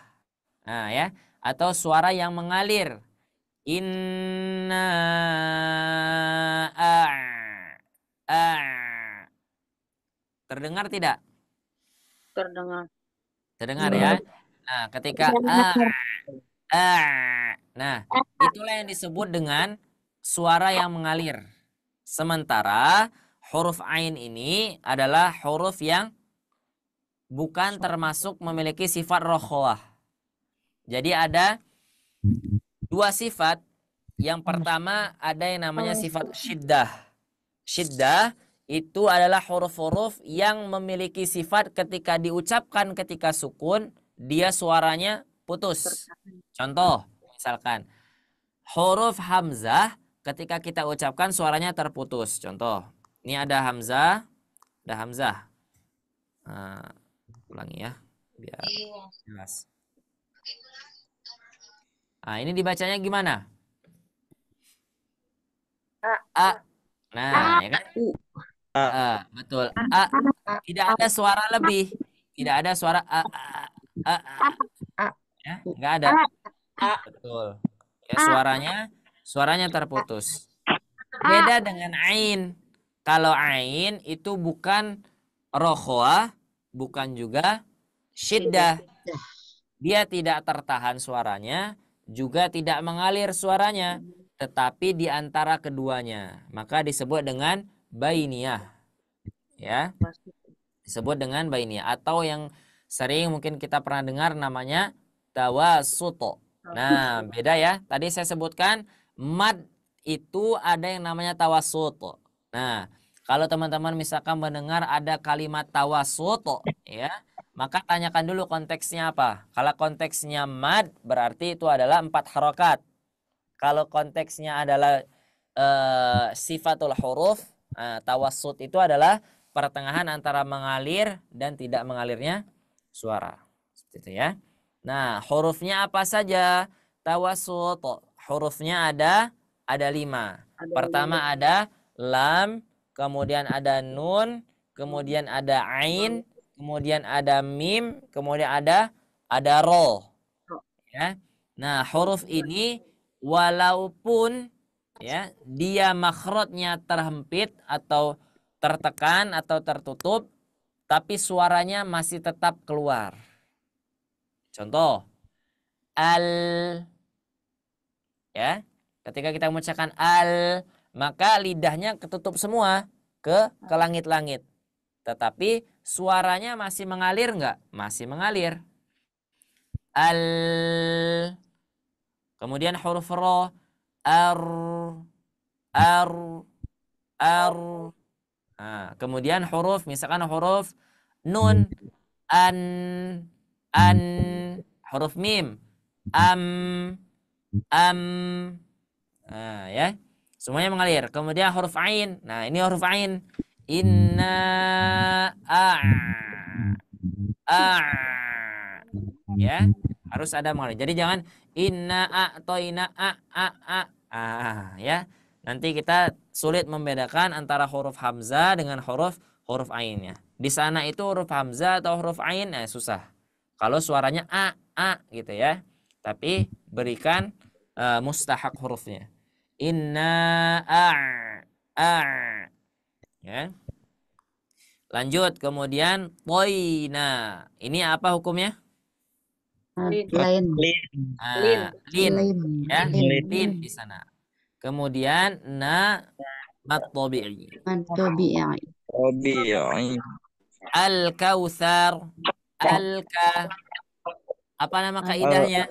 Nah, ya, atau suara yang mengalir. Inna terdengar tidak? Terdengar ya. Nah, ketika nah, itulah yang disebut dengan suara yang mengalir. Sementara huruf ain ini adalah huruf yang bukan termasuk memiliki sifat rokhawah. Jadi ada dua sifat. Yang pertama ada yang namanya sifat syiddah. Syiddah itu adalah huruf-huruf yang memiliki sifat ketika diucapkan ketika sukun, dia suaranya putus. Contoh, misalkan huruf hamzah ketika kita ucapkan suaranya terputus. Contoh, ini ada hamzah, ulangi ya, biar jelas. Nah, ini dibacanya gimana? A. Nah, ya kan? Betul. A. Tidak ada suara lebih. Tidak ada suara a. Ya, enggak ada. Betul. Ya, suaranya terputus. Beda dengan ain. Kalau ain itu bukan rokhwah, bukan juga syiddah. Dia tidak tertahan suaranya, juga tidak mengalir suaranya, tetapi di antara keduanya. Maka disebut dengan bainiyah. Ya. Disebut dengan bainiyah, atau yang sering mungkin kita pernah dengar namanya tawasuto. Nah, beda ya. Tadi saya sebutkan mad itu ada yang namanya tawasuto. Nah, kalau teman-teman misalkan mendengar ada kalimat tawasuto, ya, maka tanyakan dulu konteksnya apa. Kalau konteksnya mad, berarti itu adalah 4 harokat. Kalau konteksnya adalah sifatul huruf, tawassut itu adalah pertengahan antara mengalir dan tidak mengalirnya suara. Seperti itu ya. Nah, hurufnya apa saja? Tawassut. Hurufnya ada 5. Pertama ada lam, kemudian ada nun, kemudian ada ain, kemudian ada mim, kemudian ada ro. Ya. Nah, huruf ini walaupun ya dia makhrajnya terhempit atau tertekan atau tertutup, tapi suaranya masih tetap keluar. Contoh, al, ya, ketika kita mengucapkan al, maka lidahnya ketutup semua ke langit-langit. Tetapi suaranya masih mengalir nggak? Masih mengalir. Al, kemudian huruf ro, ar, ar. Nah, kemudian huruf, misalkan huruf nun, an, huruf mim, am. Nah, ya. Semuanya mengalir. Kemudian huruf ain. Nah, ini huruf ain. Inna ya, harus ada mengalir. Jadi jangan inna a'toina ya. Nanti kita sulit membedakan antara huruf hamzah dengan huruf ainnya. Di sana itu huruf hamzah atau huruf ain susah. Kalau suaranya gitu ya. Tapi berikan mustahak hurufnya. Inna ya. Lanjut, kemudian toina. Ini apa hukumnya? Lain. Lin. Ya, lin di sana. Kemudian matobi'i. Al-kautsar. Apa nama kaidahnya?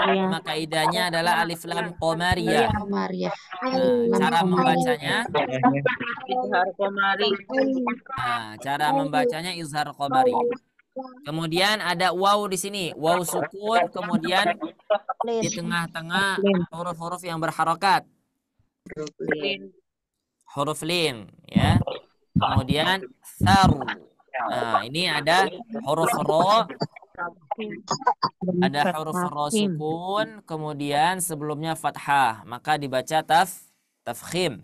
Nama kaidahnya adalah alif lam qamariyah. Cara membacanya Izhar qamari. Cara membacanya izhar qamari. Kemudian ada waw di sini, waw sukun, kemudian di tengah-tengah huruf-huruf yang berharokat. Huruf lin, ya. Kemudian thar. Nah, ini ada huruf ro, sukun, kemudian sebelumnya fathah, maka dibaca tafkhim,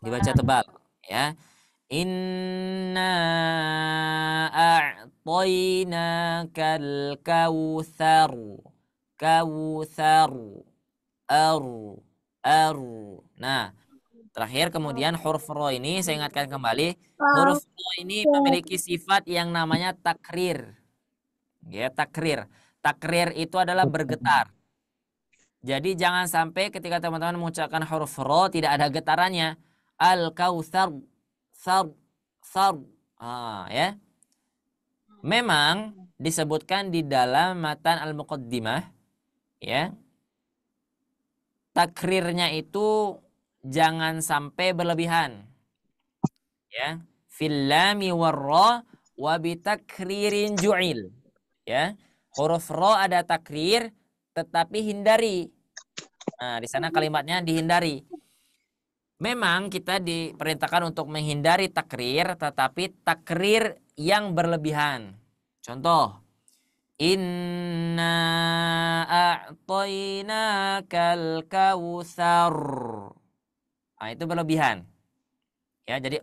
dibaca tebal, ya. Inna a'tainakal kautsar, Nah, terakhir kemudian huruf ro ini saya ingatkan kembali, huruf ro ini memiliki sifat yang namanya takrir. Ya, takrir. Takrir itu adalah bergetar. Jadi jangan sampai ketika teman-teman mengucapkan huruf ro tidak ada getarannya. Al-kautsar, sar. Ya. Memang disebutkan di dalam matan al-muqaddimah, ya. Takrirnya itu jangan sampai berlebihan. Ya, fil lami warra wa bitakririn ju'il. Ya, huruf ra ada takrir tetapi hindari. Nah, di sana kalimatnya dihindari. Memang kita diperintahkan untuk menghindari takrir, tetapi takrir yang berlebihan. Contoh, inna a'tainakal kautsar. Nah, itu berlebihan. Ya, jadi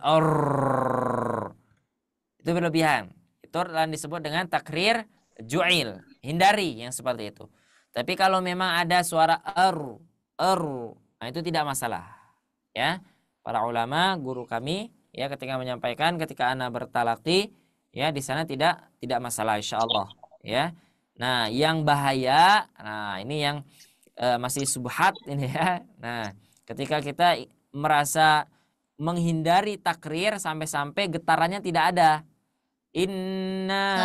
itu berlebihan. Itu disebut dengan takrir ju'il. Hindari yang seperti itu. Tapi kalau memang ada suara nah itu tidak masalah. Ya, para ulama, guru kami, ya ketika menyampaikan, ketika ana bertalaqi, ya di sana tidak masalah insyaallah. Ya. Nah, yang bahaya, nah ini yang masih subhat ini ya. Nah, ketika kita merasa menghindari takrir sampai-sampai getarannya tidak ada. Inna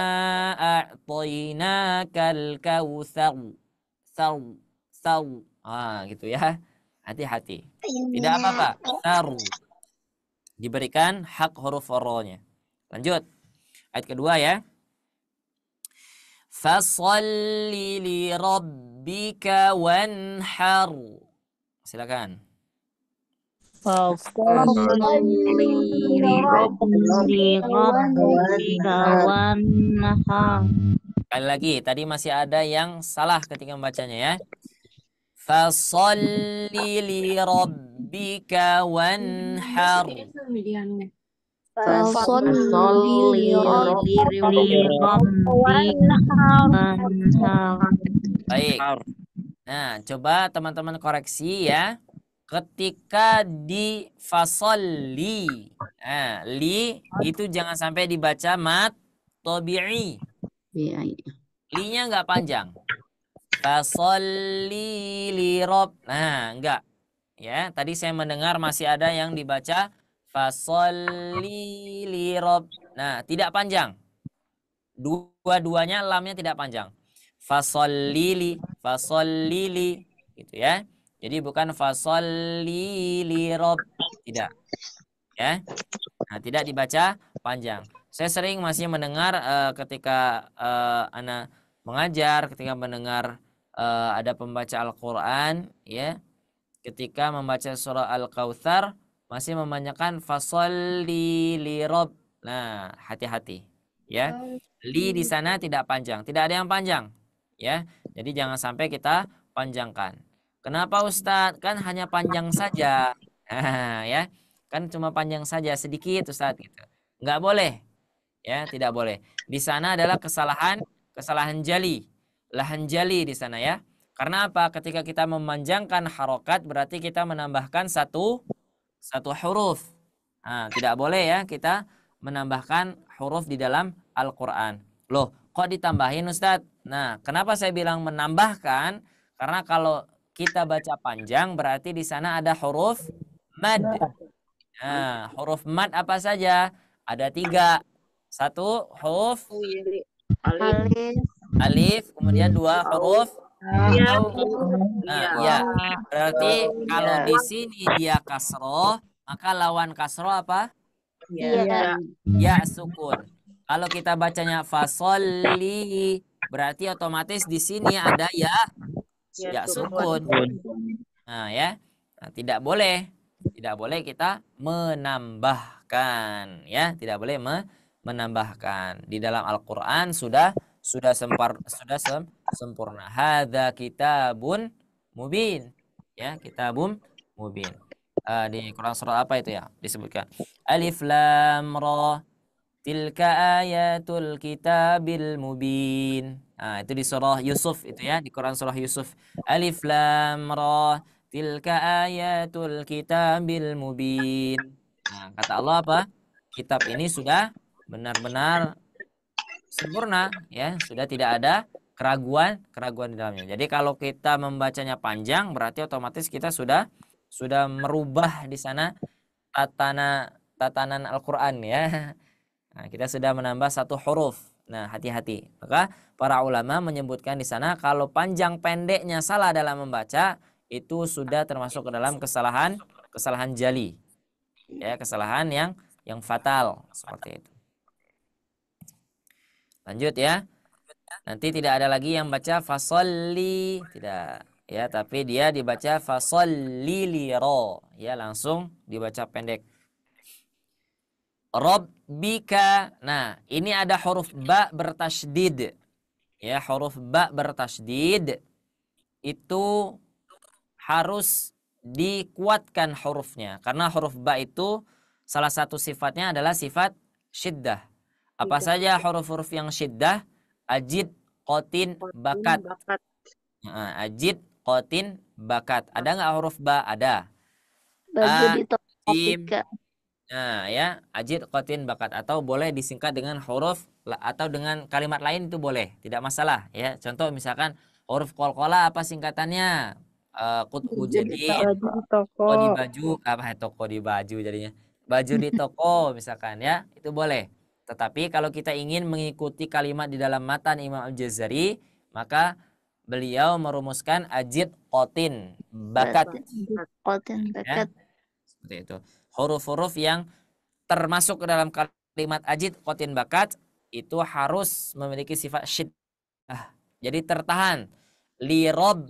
a'tainakal kautsar. Saw. Gitu ya. Hati-hati. Tidak apa-apa. Sar. Diberikan hak huruf ro-nya. Lanjut. Ayat kedua ya. Fasalli li rabbika wanhar. Silakan. Sekali lagi, tadi masih ada yang salah ketika membacanya ya. Fasalli li rabbika wanhar. Baik. Nah, coba teman-teman koreksi ya. Ketika di fasolli, li itu jangan sampai dibaca mat tabi'i. Li-nya nggak panjang. Fasolli li rob. Nah, enggak. Ya, tadi saya mendengar masih ada yang dibaca fasolli li rob. Nah, tidak panjang. Dua-duanya lamnya tidak panjang. Fasolli li, gitu ya. Jadi bukan fasolli li rob, tidak. Ya. Nah, tidak dibaca panjang. Saya sering masih mendengar ketika anak mengajar, ketika mendengar ada pembaca Al-Qur'an ya. Ketika membaca surah Al-Kautsar masih memanjangkan fasolli li rob. Nah, hati-hati ya. Li di sana tidak panjang, tidak ada yang panjang ya. Jadi jangan sampai kita panjangkan. Kenapa Ustadz? Kan hanya panjang saja. Ya. Kan cuma panjang saja sedikit Ustadz gitu. Enggak boleh. Ya, tidak boleh. Di sana adalah kesalahan jali. Lahan jali di sana ya. Karena apa? Ketika kita memanjangkan harokat berarti kita menambahkan satu huruf. Nah, tidak boleh ya kita menambahkan huruf di dalam Al-Qur'an. Loh, kok ditambahin Ustadz? Nah, kenapa saya bilang menambahkan? Karena kalau kita baca panjang berarti di sana ada huruf mad. Nah, huruf mad apa saja? Ada 3. 1 huruf alif, kemudian 2 huruf ya. Berarti kalau di sini dia kasroh, maka lawan kasroh apa? Ya sukun. Kalau kita bacanya fasolli, berarti otomatis di sini ada ya sukun. Nah ya, nah, tidak boleh kita menambahkan ya, tidak boleh menambahkan. Di dalam Al-Qur'an sudah sempurna. Hadza kitabun mubin. Ya, kitabun mubin. Di Quran surah apa itu ya? Disebutkan. Alif lam ra tilka ayatul kitabil mubin. Nah, itu di surah Yusuf itu ya, di Quran surah Yusuf. Alif lam ra tilka ayatul kitabil mubin. Nah, kata Allah apa? Kitab ini sudah benar-benar sempurna ya, sudah tidak ada keraguan di dalamnya. Jadi kalau kita membacanya panjang berarti otomatis kita sudah merubah di sana tatanan Al-Qur'an ya. Nah, kita sudah menambah 1 huruf. Nah, hati-hati. Maka para ulama menyebutkan di sana kalau panjang pendeknya salah dalam membaca itu sudah termasuk ke dalam kesalahan jali. Ya, kesalahan yang fatal seperti itu. Lanjut ya. Nanti tidak ada lagi yang baca fasolli, tidak ya, tapi dia dibaca fasolli liro ya, langsung dibaca pendek. Rabbika. Nah, ini ada huruf ba bertasydid. Ya, huruf ba bertasydid itu harus dikuatkan hurufnya karena huruf ba itu salah satu sifatnya adalah sifat syiddah. Apa saja huruf-huruf yang syiddah? Ajid, qatin, bakat. Nah, ajid, qatin, bakat. Ada nggak huruf ba? Ada. Jim. Nah ya, ajid, qatin, bakat. Atau boleh disingkat dengan huruf atau dengan kalimat lain itu boleh. Tidak masalah ya. Contoh misalkan huruf qalqalah apa singkatannya? Jadi toko di baju, toko di baju jadinya. Baju di toko misalkan ya, itu boleh. Tetapi kalau kita ingin mengikuti kalimat di dalam matan Imam Al-Jazari, maka beliau merumuskan ajid qotin bakat. Qotin Ya, bakat. seperti itu. Huruf-huruf yang termasuk ke dalam kalimat ajid qotin bakat itu harus memiliki sifat syiddah. Jadi tertahan. Li rob.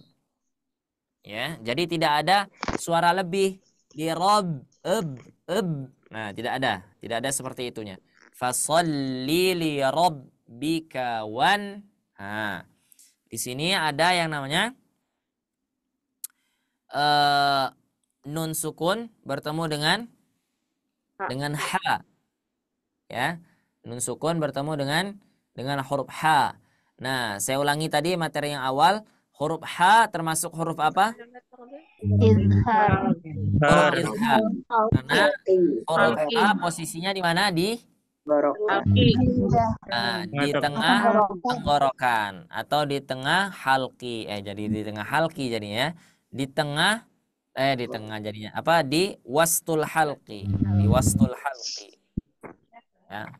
Ya, jadi tidak ada suara lebih. Li rob, Nah, tidak ada seperti itunya. Fasolli li rabbika wan. Nah, di sini ada yang namanya nun sukun bertemu dengan ha. Ya, nun sukun bertemu dengan huruf ha. Nah, saya ulangi tadi materi yang awal, huruf ha termasuk huruf apa? Izhar. Huruf izhar. Karena huruf ha posisinya di mana? Di tengah tenggorokan atau di tengah halki. Jadi di tengah halki jadinya. Di tengah jadinya apa? Di wastul halki. Di wastul halki. Ya.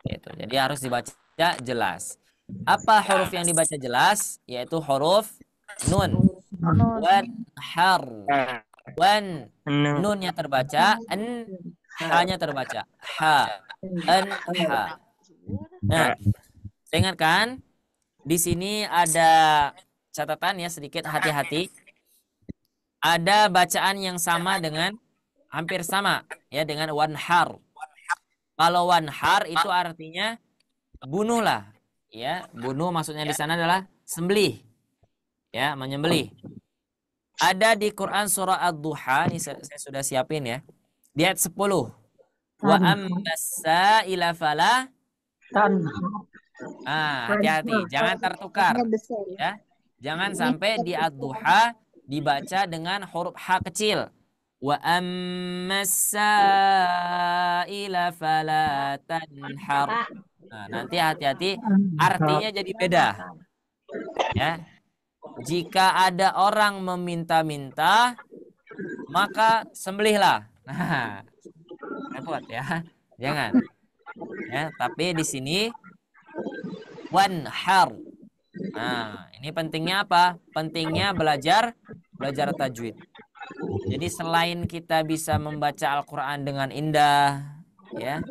Gitu. Jadi harus dibaca jelas. Apa huruf yang dibaca jelas? Yaitu huruf nun. Wan har. Wan nunnya terbaca, ha-nya terbaca. Ha. Ha. Nah, saya ingatkan di sini ada catatan ya, sedikit hati-hati. Ada bacaan yang sama dengan hampir sama ya dengan wanhar. Kalau wanhar itu artinya bunuhlah, ya. Bunuh maksudnya di sana adalah sembelih. Ya, menyembelih. Ada di Quran surah Ad-Duha, ini saya sudah siapin ya. Di ayat 10. Wa ammasa ila fala. Hati-hati, jangan tertukar. Ya. Jangan sampai di Ad-Duha dibaca dengan huruf H kecil. Wa ammasa ila fala tanhar. Nah, nanti hati-hati artinya jadi beda. Ya. Jika ada orang meminta-minta, maka sembelihlah. Nah, repot ya. Jangan. Ya, tapi di sini wanhar. Nah, ini pentingnya apa? Pentingnya belajar tajwid. Jadi selain kita bisa membaca Al-Qur'an dengan indah, ya.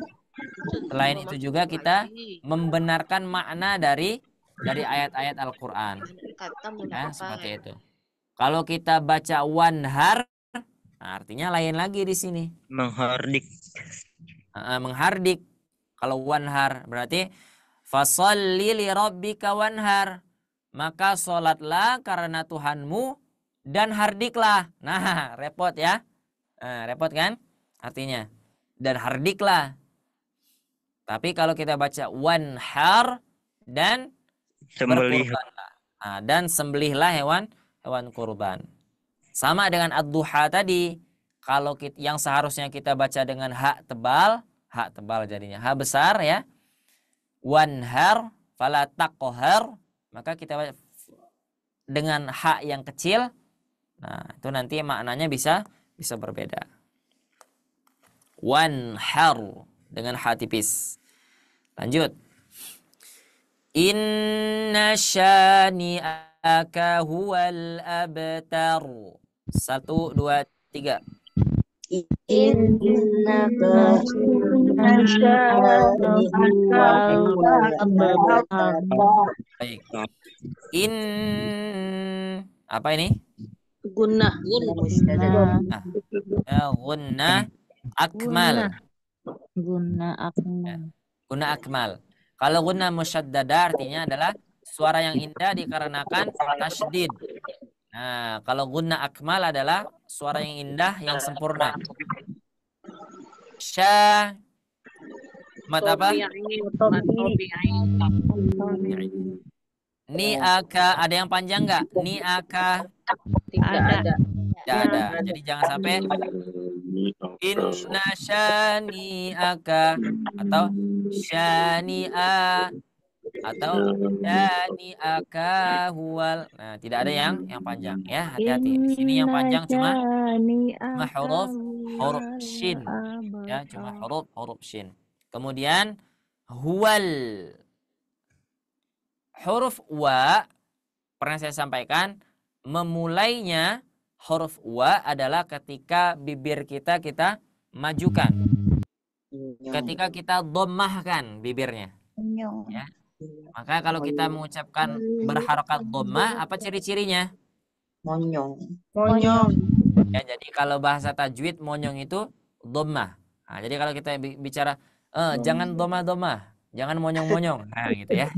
Selain itu juga kita membenarkan makna dari ayat-ayat Al-Qur'an. Ya, seperti itu. Kalau kita baca wanhar, artinya lain lagi di sini. Menghardik. Menghardik. Kalau wanhar berarti fasholli li rabbika wanhar. Maka sholatlah karena Tuhanmu dan hardiklah. Nah, repot ya. Repot kan? Artinya. Dan hardiklah. Tapi kalau kita baca wanhar dan Sembelih. Dan sembelihlah hewan kurban. Sama dengan ad-duha tadi. Kalau yang seharusnya kita baca dengan hak tebal jadinya hak besar ya. Wanhar fala taqhar, maka kita baca dengan hak yang kecil. Nah, itu nanti maknanya bisa berbeda. Wanhar dengan hak tipis. Lanjut. Inna syani'aka huwal abtar. 1, 2, 3. Innaka Baik. Apa ini? Guna. Gunna akmal. Guna akmal. Kalau gunna musyaddada artinya adalah suara yang indah dikarenakan tasydid. Nah, kalau gunna akmal adalah suara yang indah yang sempurna. Sya mat apa? Ni'aka, ada yang panjang enggak? Ni'aka. Tidak ada. Jadi jangan sampai inna syani'aka atau syani'a atau syani'aka huwal. Nah, tidak ada yang panjang ya, hati-hati. Di sini yang panjang cuma huruf shin ya, cuma huruf shin. Kemudian huwal. Huruf wa, pernah saya sampaikan, memulainya huruf wa adalah ketika bibir kita majukan. Ketika kita dhammahkan bibirnya. Ya. Maka kalau kita mengucapkan berharokat dhammah, apa ciri-cirinya? Monyong. Ya, jadi kalau bahasa tajwid monyong itu dhammah. Nah, jadi kalau kita bicara jangan dhammah-dhammah, jangan monyong-monyong. Nah, gitu ya.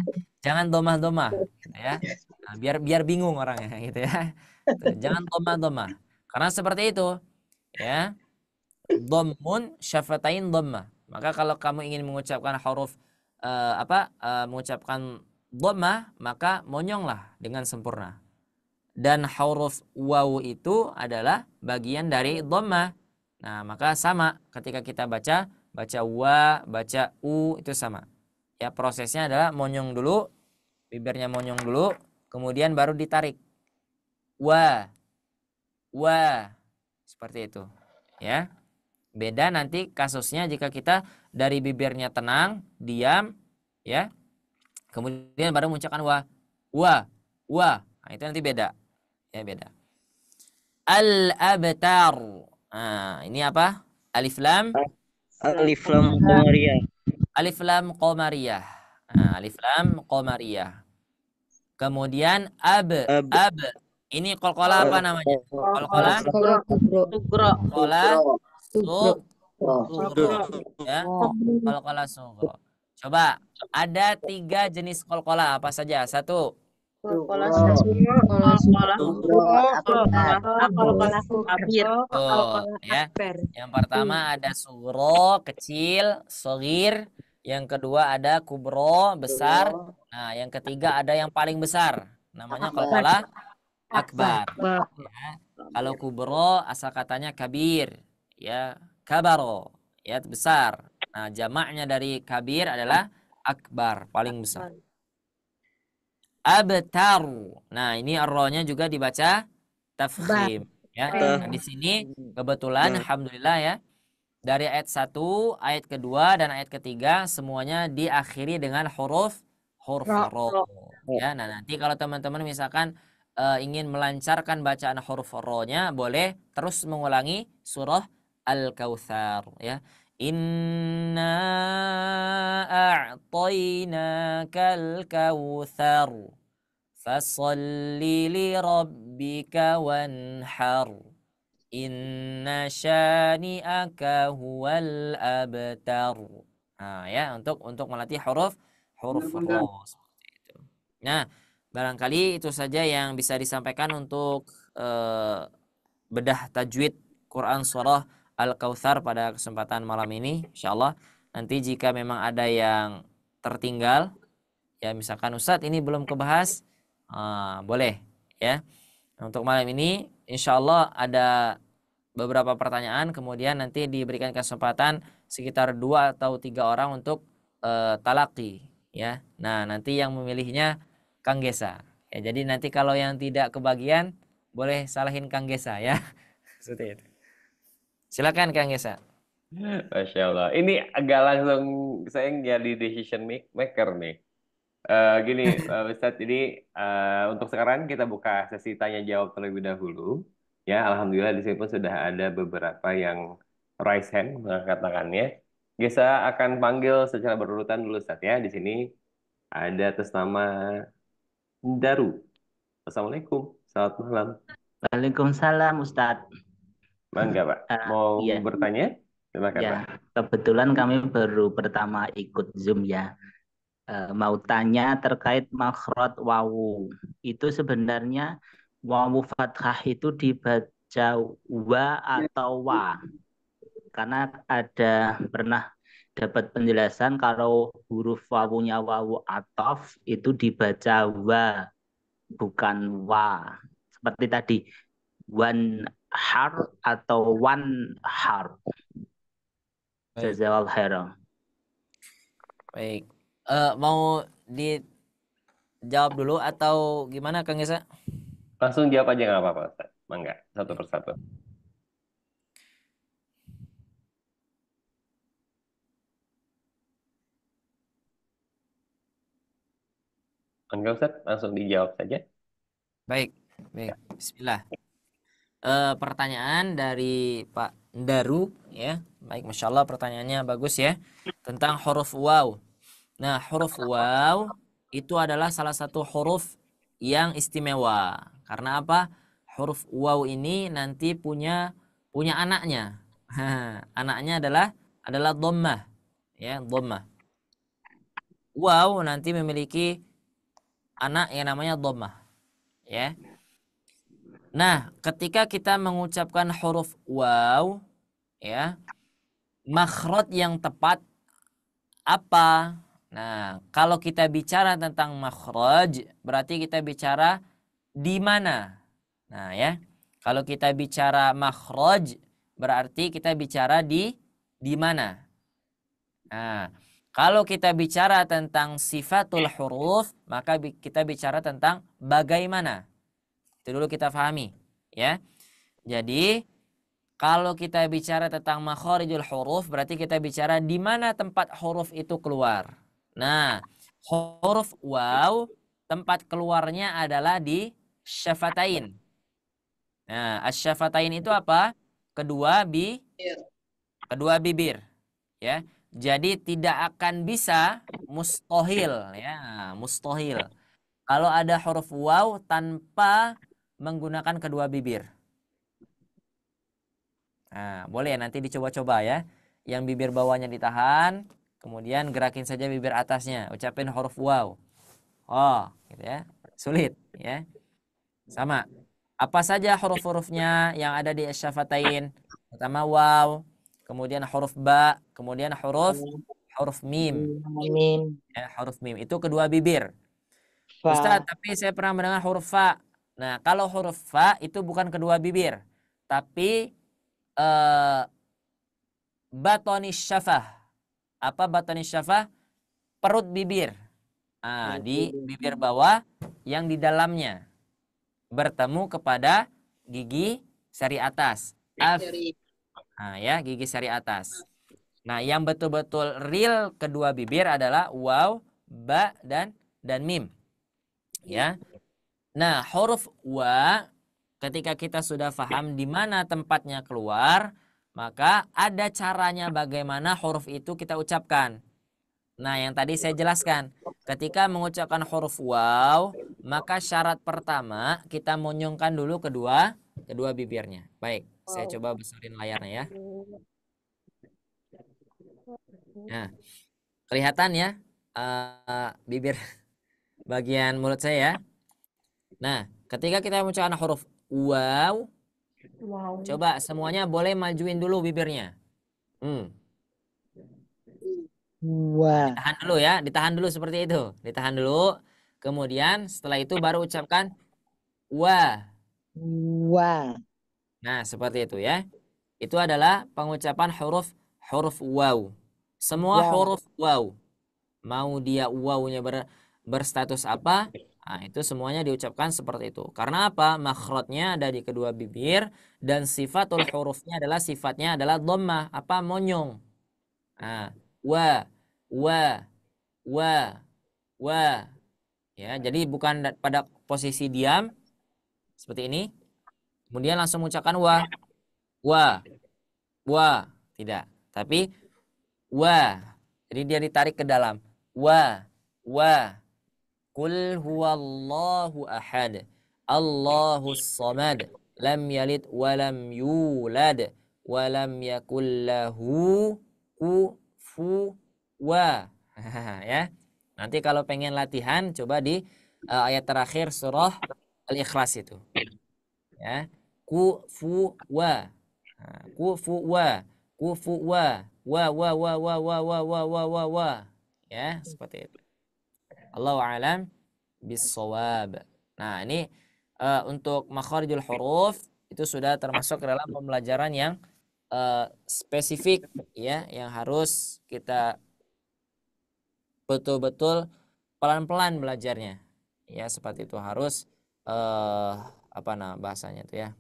Jangan dhammah-dhammah, gitu ya. Nah, biar bingung orangnya gitu ya. Tuh, jangan dhammah-dhammah. Karena seperti itu, ya. Dhammun syafatain dhammah. Maka kalau kamu ingin mengucapkan huruf mengucapkan dhammah, maka monyonglah dengan sempurna. Dan huruf waw itu adalah bagian dari dhammah. Nah, maka sama ketika kita baca wa, baca u, itu sama. Ya, prosesnya adalah monyong dulu, bibirnya monyong dulu, kemudian baru ditarik. Wa. Seperti itu. Ya. Beda nanti kasusnya jika kita dari bibirnya tenang, diam, ya. Kemudian baru mengucapkan wa. Nah, itu nanti beda. Ya, beda. Al-abtar. Nah, ini apa? Alif lam Qamariyah. Alif lam qamariyah. Nah, alif lam qamariyah. Kemudian ab. Ini qalqalah apa namanya? Qalqalah Sugro. Sugro. Ya, qalqalah sugro. Coba, ada 3 jenis qalqalah apa saja? 1. Qalqalah Ya. Yang pertama ada sugro, kecil, shagir. Yang kedua ada kubro, besar. Nah, yang ketiga ada yang paling besar. Namanya qalqalah akbar. Ya. Kalau kubro asal katanya kabir, ya, kabaro, ya, besar. Nah, jamaknya dari kabir adalah akbar, paling besar. Abtar. Nah, ini ro-nya juga dibaca tafkhim, ya. Nah, di sini kebetulan alhamdulillah ya, dari ayat 1, ayat kedua dan ayat ketiga semuanya diakhiri dengan huruf ro. Ya, nah nanti kalau teman-teman misalkan ingin melancarkan bacaan huruf ro-nya, boleh terus mengulangi surah Al-Kautsar, ya. Inna a'tainakal kautsar fasalli li rabbika wanhar inna syani'aka huwal abtar. Nah, ya, untuk melatih huruf ro seperti itu. Nah, barangkali itu saja yang bisa disampaikan untuk bedah tajwid Quran surah Al-Kautsar pada kesempatan malam ini. Insyaallah nanti jika memang ada yang tertinggal, ya misalkan Ustadz ini belum kebahas, boleh ya. Untuk malam ini insyaallah ada beberapa pertanyaan, kemudian nanti diberikan kesempatan sekitar 2 atau 3 orang untuk talaqi, ya. Nah, nanti yang memilihnya Kang Gesa. Ya, jadi nanti kalau yang tidak kebagian boleh salahin Kang Gesa ya. Seperti itu. Silakan Kang Gesa. Masya Allah. Ini agak langsung saya jadi decision maker nih. Gini, Ustadz, jadi untuk sekarang kita buka sesi tanya jawab terlebih dahulu. Ya, alhamdulillah di sini pun sudah ada beberapa yang raise hand mengangkat tangannya. Gesa akan panggil secara berurutan dulu, Ustadz, ya. Di sini ada atas nama Daru. Assalamualaikum, selamat malam. Waalaikumsalam Ustadz. Mangga Pak, mau iya. bertanya? Silakan Ya, Pak. kebetulan kami baru pertama ikut Zoom ya. Mau tanya terkait makhraj wawu. Itu sebenarnya wawu fathah itu dibaca wa atau wa? Karena ada pernah dapat penjelasan kalau huruf wawunya wawu ataf itu dibaca wa, bukan wa. Seperti tadi, wan har atau wan har. Jazakallahu khairan. Baik. Mau dijawab dulu atau gimana Kang Gesa? Langsung jawab aja nggak apa-apa, Ustaz. Mangga, satu persatu. Enggak Ustaz, langsung dijawab saja. Baik, baik. Bismillah. Pertanyaan dari Pak Daru ya. Baik, Masya Allah pertanyaannya bagus ya. Tentang huruf waw. Nah, huruf waw itu adalah salah satu huruf yang istimewa. Karena apa? Huruf waw ini nanti punya anaknya. Anaknya adalah dhammah. Ya, dhammah. Waw nanti memiliki anak yang namanya dhammah. Ya. Nah, ketika kita mengucapkan huruf waw, ya, makhraj yang tepat apa? Nah, kalau kita bicara tentang makhraj, berarti kita bicara di mana? Nah, ya. Kalau kita bicara makhraj, berarti kita bicara di mana? Nah, kalau kita bicara tentang sifatul huruf, maka kita bicara tentang bagaimana. Itu dulu kita pahami, ya. Jadi, kalau kita bicara tentang makharijul huruf, berarti kita bicara di mana tempat huruf itu keluar. Nah, huruf waw, tempat keluarnya adalah di syafatain. Nah, asyafatain itu apa? Kedua bibir, ya. Jadi tidak akan bisa mustahil, ya, mustahil. Kalau ada huruf waw tanpa menggunakan kedua bibir. Nah, boleh nanti dicoba-coba ya. Yang bibir bawahnya ditahan, kemudian gerakin saja bibir atasnya, ucapin huruf waw. Oh, gitu ya. Sulit, ya. Sama. Apa saja huruf-hurufnya yang ada di syafatain? Pertama waw, kemudian huruf ba, kemudian huruf mim. Ya, huruf mim itu kedua bibir. Ustaz, tapi saya pernah mendengar huruf fa. Nah, kalau huruf fa itu bukan kedua bibir, tapi batonis syafah. Apa batonis syafah? Perut bibir. Nah, di bibir bawah yang di dalamnya bertemu kepada gigi sari atas. Nah, ya, gigi sari atas. Nah, yang betul-betul real kedua bibir adalah waw, ba, dan mim. Ya. Nah, huruf wa ketika kita sudah paham di mana tempatnya keluar, maka ada caranya bagaimana huruf itu kita ucapkan. Nah, yang tadi saya jelaskan, ketika mengucapkan huruf waw, maka syarat pertama kita monyongkan dulu kedua bibirnya. Baik, saya coba besarin layarnya ya. Nah, kelihatan ya bibir bagian mulut saya ya. Nah, ketika kita mengucapkan huruf waw, coba semuanya boleh majuin dulu bibirnya. Wah. Ditahan dulu ya, ditahan dulu seperti itu. Ditahan dulu. Kemudian setelah itu baru ucapkan wa. Nah, seperti itu ya. Itu adalah pengucapan huruf waw. Semua huruf waw. Mau dia wawnya berstatus apa? Nah, itu semuanya diucapkan seperti itu. Karena apa? Makhrajnya ada di kedua bibir dan sifatul hurufnya adalah dhammah, apa? Monyong. Nah, wa. Ya, jadi bukan pada posisi diam seperti ini. Kemudian langsung mengucapkan wa. Tidak, tapi wa. Jadi dia ditarik ke dalam. Wa. Qul huwallahu ahad. Allahus samad. Lam yalid wa lam yulad wa lam yakul lahu kufuwa. Ya. Nanti kalau pengen latihan coba di ayat terakhir surah Al-Ikhlas itu. Ya. Kufuwa. Kufuwa. Wa. Ya, seperti itu. Allahu a'lam bis-shawab. Nah, ini untuk makharijul huruf itu sudah termasuk dalam pembelajaran yang spesifik ya, yang harus kita betul-betul pelan-pelan belajarnya. Ya, seperti itu harus bahasanya itu ya.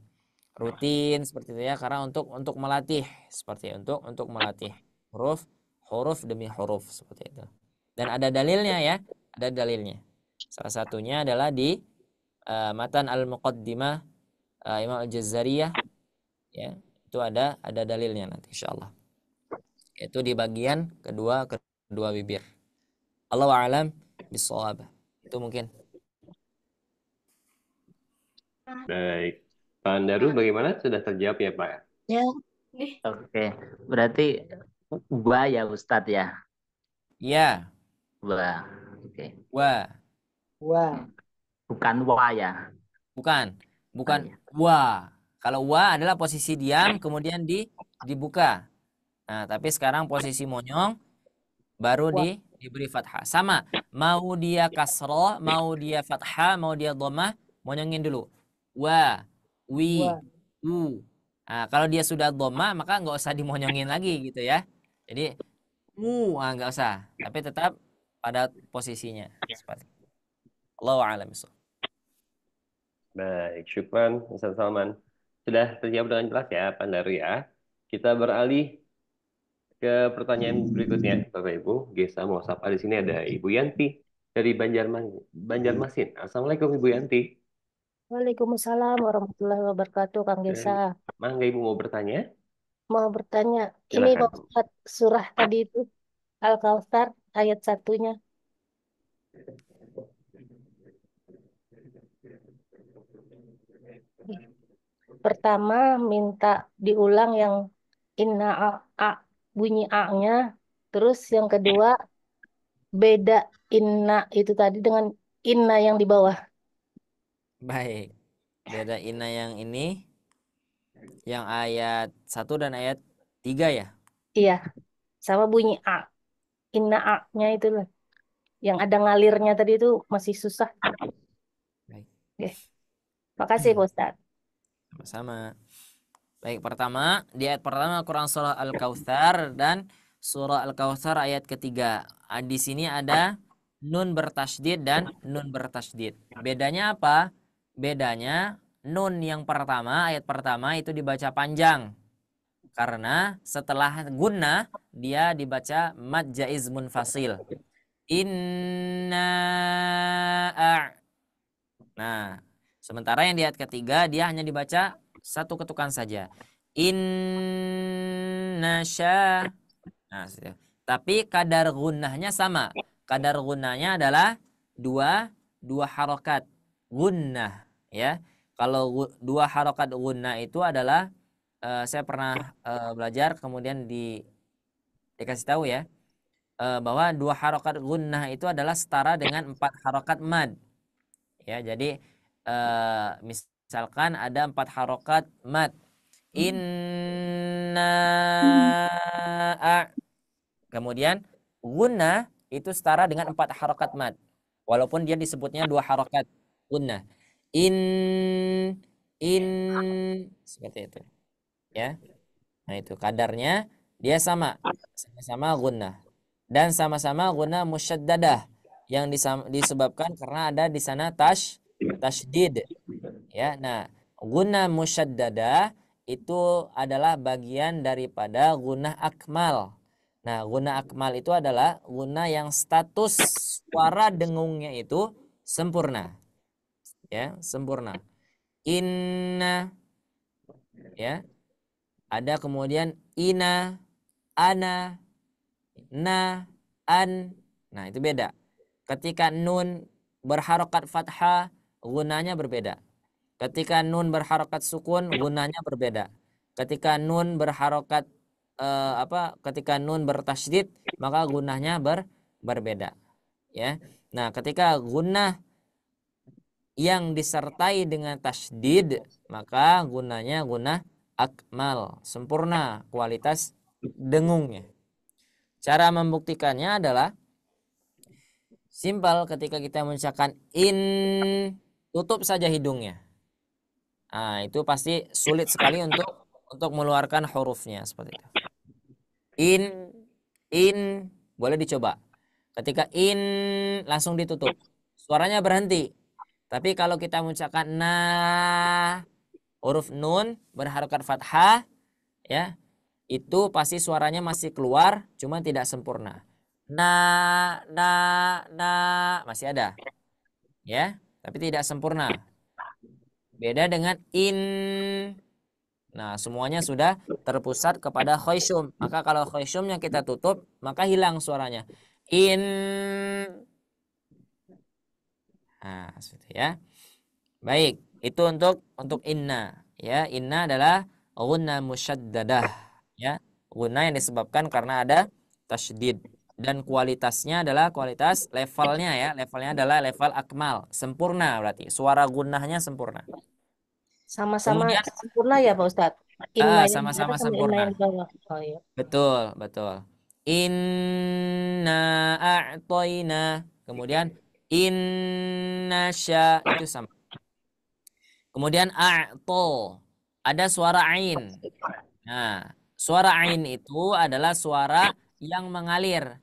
Rutin seperti itu ya, karena untuk melatih seperti untuk melatih huruf demi huruf seperti itu. Dan ada dalilnya ya, ada dalilnya. Salah satunya adalah di Matan Al-Muqaddimah Imam Al-Jazariyah, ya. Itu ada dalilnya nanti insyaallah. Itu di bagian kedua bibir. Allahu a'lam bishawab. Itu mungkin. Baik. Pak Andaru bagaimana? Sudah terjawab ya, Pak? Ya. Oke, berarti wa ya Ustadz ya. Ya, Wa. Oke. wa. Wah. Bukan wa ya. Bukan Ah, ya. wa. Kalau wa adalah posisi diam kemudian dibuka. Nah, tapi sekarang posisi monyong baru diberi fathah. Sama, mau dia kasroh, mau dia fathah, mau dia dhammah, monyongin dulu. Wa, wi, Wah. u. Nah, kalau dia sudah dhammah maka nggak usah dimonyongin lagi gitu ya. Jadi nggak usah, tapi tetap pada posisinya seperti itu. Allahu a'lam bishawab. Baik, syukran Ustaz Salman. Sudah terjawab dengan jelas ya, Pak Andaru ya. Kita beralih ke pertanyaan berikutnya, Bapak Ibu. Gesa mau sapa di sini ada Ibu Yanti dari Banjarmasin. Assalamualaikum Ibu Yanti. Waalaikumsalam warahmatullahi wabarakatuh, Kang Gesa. Mangga Ibu mau bertanya? Mau bertanya, ini Silakan. Pak Ustadz, surah tadi itu Al-Kautsar ayat 1-nya. Pertama minta diulang yang inna bunyi a-nya, terus yang kedua beda inna itu tadi dengan inna yang di bawah. Baik. Beda inna yang ini yang ayat 1 dan ayat 3 ya. Iya, sama bunyi a. Inna a-nya itu loh. Yang ada ngalirnya tadi itu masih susah. Baik. Oke. Makasih Pak Ustadz. Sama-sama. Baik, pertama di ayat pertama Quran surah Al-Kautsar dan surah Al-Kautsar ayat ketiga. Di sini ada nun bertasydid dan nun bertasydid. Bedanya apa? Bedanya nun yang pertama, ayat pertama itu dibaca panjang. Karena setelah gunnah dia dibaca mad jaiz munfasil. Inna Nah, sementara yang di ayat ketiga dia hanya dibaca satu ketukan saja. Inna sya. Nah, tapi kadar gunnahnya sama. Kadar gunnahnya adalah dua harokat gunnah, ya. Kalau dua harokat gunnah itu adalah saya pernah belajar kemudian dikasih tahu ya bahwa dua harokat gunnah itu adalah setara dengan 4 harokat mad. Ya, jadi misalkan ada 4 harokat mad. Inna kemudian gunnah itu setara dengan 4 harokat mad. Walaupun dia disebutnya 2 harokat gunnah. In seperti itu. Ya. Nah, itu kadarnya dia sama-sama gunnah. Dan sama-sama gunnah musyaddadah yang disebabkan karena ada di sana tasydid. Ya, nah, gunnah musyaddadah itu adalah bagian daripada gunnah akmal. Nah, gunnah akmal itu adalah gunnah yang status suara dengungnya itu sempurna. Ya, sempurna. Inna, ya. Ada kemudian ina, ana, na, an. Nah, itu beda. Ketika nun berharokat fathah, gunanya berbeda. Ketika nun berharokat sukun, gunanya berbeda. Ketika nun berharokat ketika nun bertasydid, maka gunanya berbeda. Ya. Nah, ketika gunah yang disertai dengan tasydid, maka gunanya gunah akmal, sempurna kualitas dengungnya. Cara membuktikannya adalah simpel, ketika kita mengucapkan in, tutup saja hidungnya. Nah, itu pasti sulit sekali untuk mengeluarkan hurufnya seperti itu. In, boleh dicoba. Ketika in langsung ditutup, suaranya berhenti. Tapi kalau kita mengucapkan huruf nun berharokat fathah, ya, itu pasti suaranya masih keluar, cuma tidak sempurna. Na, masih ada. ya, tapi tidak sempurna. Beda dengan in. Nah, semuanya sudah terpusat kepada khaysyum. Maka kalau khaysyumnya kita tutup, maka hilang suaranya. In. Nah, seperti ya. Baik, itu untuk inna. Ya, inna adalah gunna musyaddadah. Ya, gunna yang disebabkan karena ada tasydid. Dan kualitasnya adalah kualitas levelnya ya. Levelnya adalah level akmal. Sempurna berarti. Suara gunnahnya sempurna. Sama-sama Kemudian sempurna ya Pak Ustadz. Inna yang di sama-sama atas sama inna sempurna. yang di bawah. Oh iya. Betul, betul. Inna a'toina. Kemudian inna sya itu sama. Kemudian a'to. Ada suara ain. Nah, suara ain itu adalah suara yang mengalir.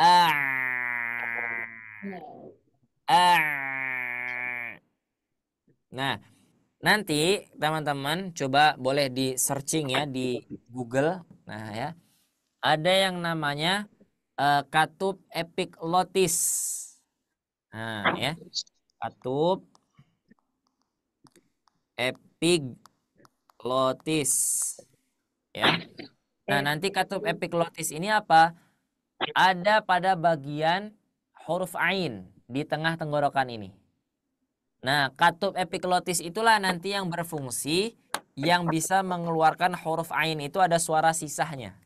A. A. Nah, nanti teman-teman coba boleh di searching ya di Google. Nah ya, ada yang namanya katup epiglotis. Nah ya, katup epiglotis ya. Nah, nanti katup epiglotis ini apa? Ada pada bagian huruf ain di tengah tenggorokan ini. Nah, katup epiglotis itulah nanti yang berfungsi yang bisa mengeluarkan huruf ain itu ada suara sisahnya.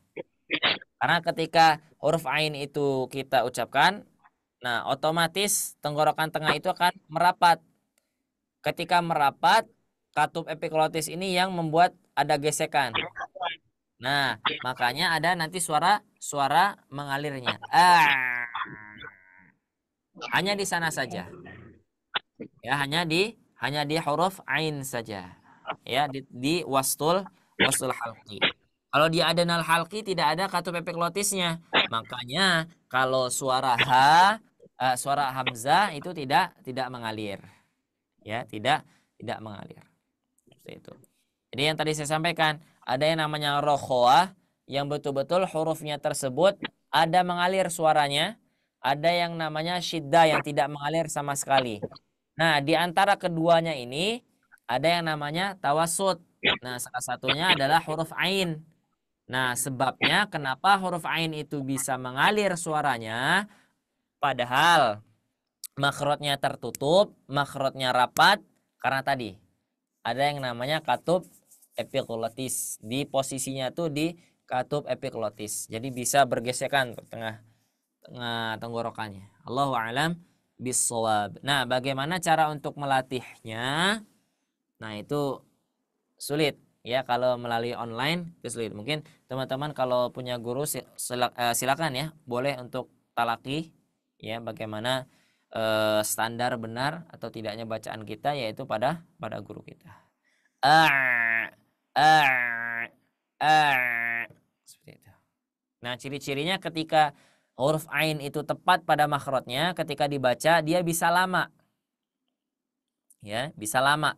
Karena ketika huruf ain itu kita ucapkan, nah otomatis tenggorokan tengah itu akan merapat. Ketika merapat, katup epiglotis ini yang membuat ada gesekan. Nah, makanya ada nanti suara mengalirnya. Hanya di sana saja. Ya, hanya di huruf ain saja. Ya, di wastul halqi. Kalau di adanal halqi tidak ada katup epiglotisnya. Makanya kalau suara hamzah itu tidak mengalir. Ya, tidak mengalir. Seperti itu. Jadi yang tadi saya sampaikan, ada yang namanya rokhoah yang betul-betul hurufnya tersebut ada mengalir suaranya, ada yang namanya syiddah yang tidak mengalir sama sekali. Nah, di antara keduanya ini ada yang namanya tawasud. Nah, salah satunya adalah huruf ain. Nah, sebabnya kenapa huruf ain itu bisa mengalir suaranya padahal makhrajnya tertutup, makhrajnya rapat karena tadi ada yang namanya katup epiglotis. Di posisinya tuh di katup epiglotis. Jadi bisa bergesekan ke tengah tenggorokannya. Allahu a'lam bissawab. Nah, bagaimana cara untuk melatihnya? Nah, itu sulit ya kalau melalui online itu sulit. Mungkin teman-teman kalau punya guru silakan ya, boleh untuk talaki ya bagaimana standar benar atau tidaknya bacaan kita yaitu pada guru kita. A a a seperti itu. Nah, ciri-cirinya ketika huruf ain itu tepat pada makhrajnya, ketika dibaca dia bisa lama. Ya, bisa lama.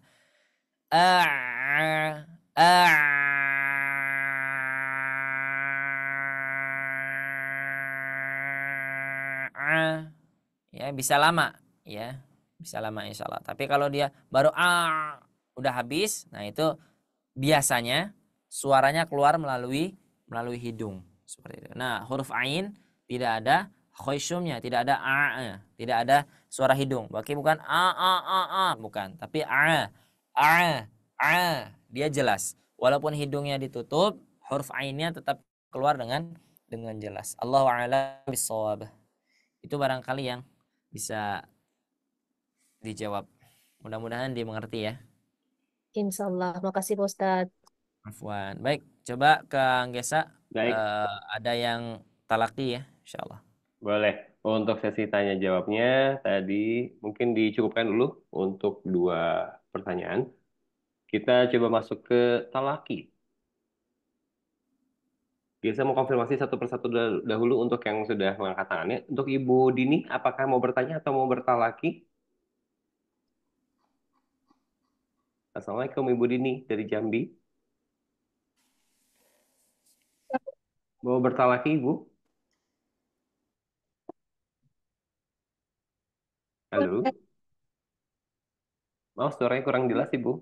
Ya, bisa lama ya. Bisa lama insya Allah. Tapi kalau dia baru udah habis, nah itu biasanya suaranya keluar melalui hidung seperti itu. Nah, huruf ain tidak ada khaysyumnya, tidak ada a-nya, tidak ada suara hidung. Berarti bukan a, bukan, tapi a. Dia jelas. Walaupun hidungnya ditutup, huruf ainnya tetap keluar dengan jelas. Allahu a'lam bissawab. Itu barangkali yang bisa dijawab. Mudah-mudahan dimengerti ya. Insya Allah. Makasih Pak Ustadz. Afwan. Baik, coba Kang Gesa. Baik, Ada yang talaki ya, insya Allah. boleh. Untuk sesi tanya jawabnya tadi mungkin dicukupkan dulu untuk 2 pertanyaan. Kita coba masuk ke talaki. Biasa mau konfirmasi satu persatu dahulu untuk yang sudah mengangkat tangannya. Untuk Ibu Dini, apakah mau bertanya atau mau bertalaki? Assalamualaikum Ibu Dini dari Jambi. Mau bertalaki Ibu? Halo? Maaf, suaranya kurang jelas, Ibu.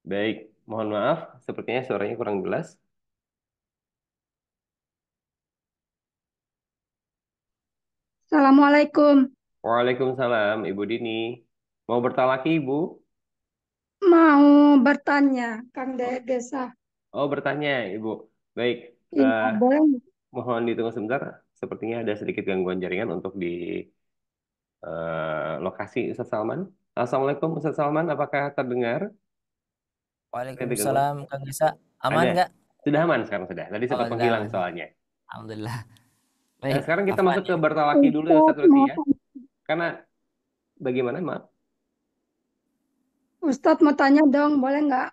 Baik, mohon maaf, sepertinya suaranya kurang jelas. Assalamualaikum. Waalaikumsalam, Ibu Dini. Mau bertalaki, Ibu? Mau bertanya, Kang Desa. Oh, bertanya, Ibu. Baik, Iya, boleh. mohon ditunggu sebentar. Sepertinya ada sedikit gangguan jaringan untuk di lokasi Ustaz Salman. Assalamualaikum, Ustaz Salman. Apakah terdengar? Ada gangguan? Waalaikumsalam Kang Gesa. Aman Ada. nggak? Sudah aman sekarang sudah. Tadi Oh, sempat sudah menghilang aman. soalnya. Alhamdulillah. Nah, Baik, sekarang kita Afwan masuk ke ya. bertalaki dulu ya, Ustaz Ustadz berarti mau, ya. Karena bagaimana, maaf? Ustadz mau tanya dong, boleh nggak?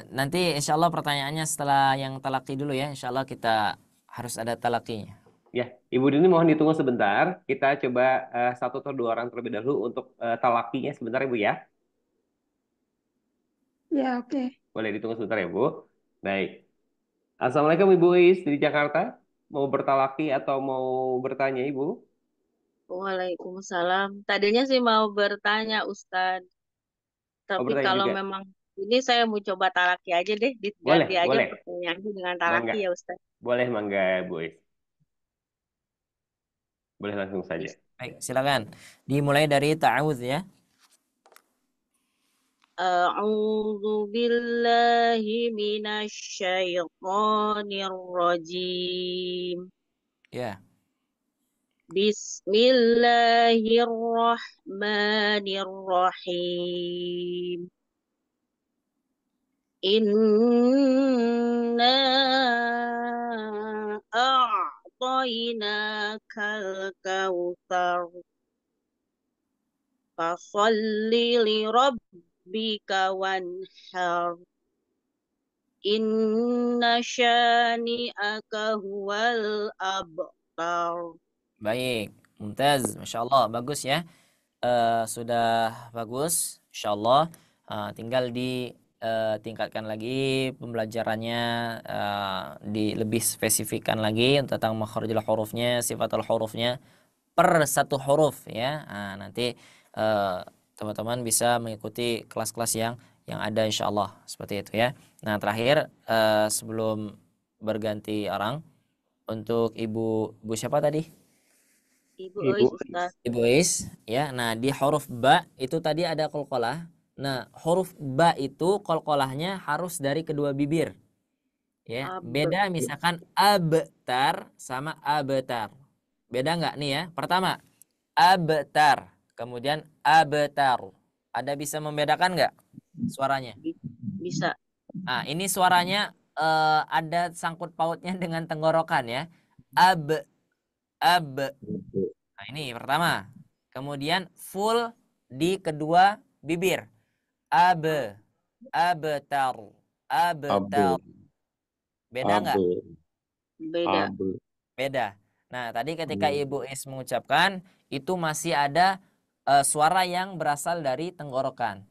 Nanti insya Allah pertanyaannya setelah yang talaki dulu ya. Insya Allah kita harus ada talakinya. Ya, Ibu Dini mohon ditunggu sebentar. Kita coba satu atau dua orang terlebih dahulu untuk talakinya sebentar, Ibu ya. Ya, oke. Boleh ditunggu sebentar ya, Bu. Baik. Assalamualaikum Ibu Is di Jakarta. Mau bertalaki atau mau bertanya, Ibu? Waalaikumsalam. Tadinya sih mau bertanya Ustadz, Mau tapi bertanya kalau juga? memang ini saya mau coba talaki aja deh, Boleh, diganti aja boleh. pertanyaannya dengan Mangga. talaki ya Ustadz. Boleh, mangga, Bu Is. Boleh langsung saja. Baik, silakan. Dimulai dari ta'awudz ya. A'udzu billahi minasyaitonir rajim. Ya. Bismillahirrahmanirrahim. Inna a'tainakal kautsar. Fasalli li rabbika wanhar. Inna syani'aka huwal abtar. Baik, mumtaz, Masya Allah, bagus ya. Sudah bagus, Insya Allah. Tinggal ditingkatkan lagi pembelajarannya, lebih spesifikkan lagi tentang makharijul hurufnya, sifatul hurufnya per satu huruf ya. Nanti teman-teman bisa mengikuti kelas-kelas yang ada Insya Allah seperti itu ya. Nah terakhir sebelum berganti orang untuk ibu siapa tadi? Ibu Ois Ustaz. Ibu Is ya. Nah di huruf ba itu tadi ada qalqalah. Nah huruf ba itu qalqalahnya harus dari kedua bibir ya. Beda misalkan abtar sama abtar, beda nggak nih ya? Pertama abtar, kemudian abtar, ada bisa membedakan nggak suaranya? Bisa. Nah ini suaranya ada sangkut pautnya dengan tenggorokan ya. Ab. Nah ini pertama. Kemudian full di kedua bibir. Abtar. Beda nggak? Beda. Beda. Nah tadi ketika Ibu Is mengucapkan itu masih ada suara yang berasal dari tenggorokan.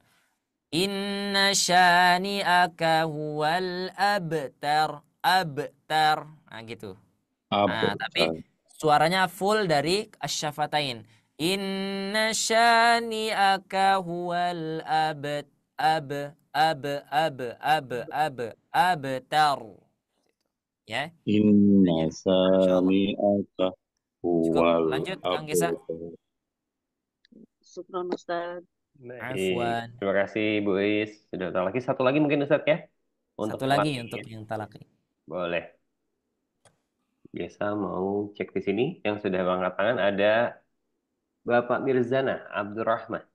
Inna syani'aka huwal abtar. Nah gitu. Nah tapi suaranya full dari asyafatain. Inna syani'aka huwal abtar. Ya. Inna sami'aka Cukup, huwal lanjut Kang Gesa. Syukron Ustaz. Afwan. Terima kasih Bu Is. Sudah tahu lagi satu lagi mungkin Ustaz ya. Untuk Satu lagi talaki, untuk ya. yang talaki. Boleh. Biasa mau cek di sini yang sudah angkat tangan ada Bapak Mirzana Abdurrahman.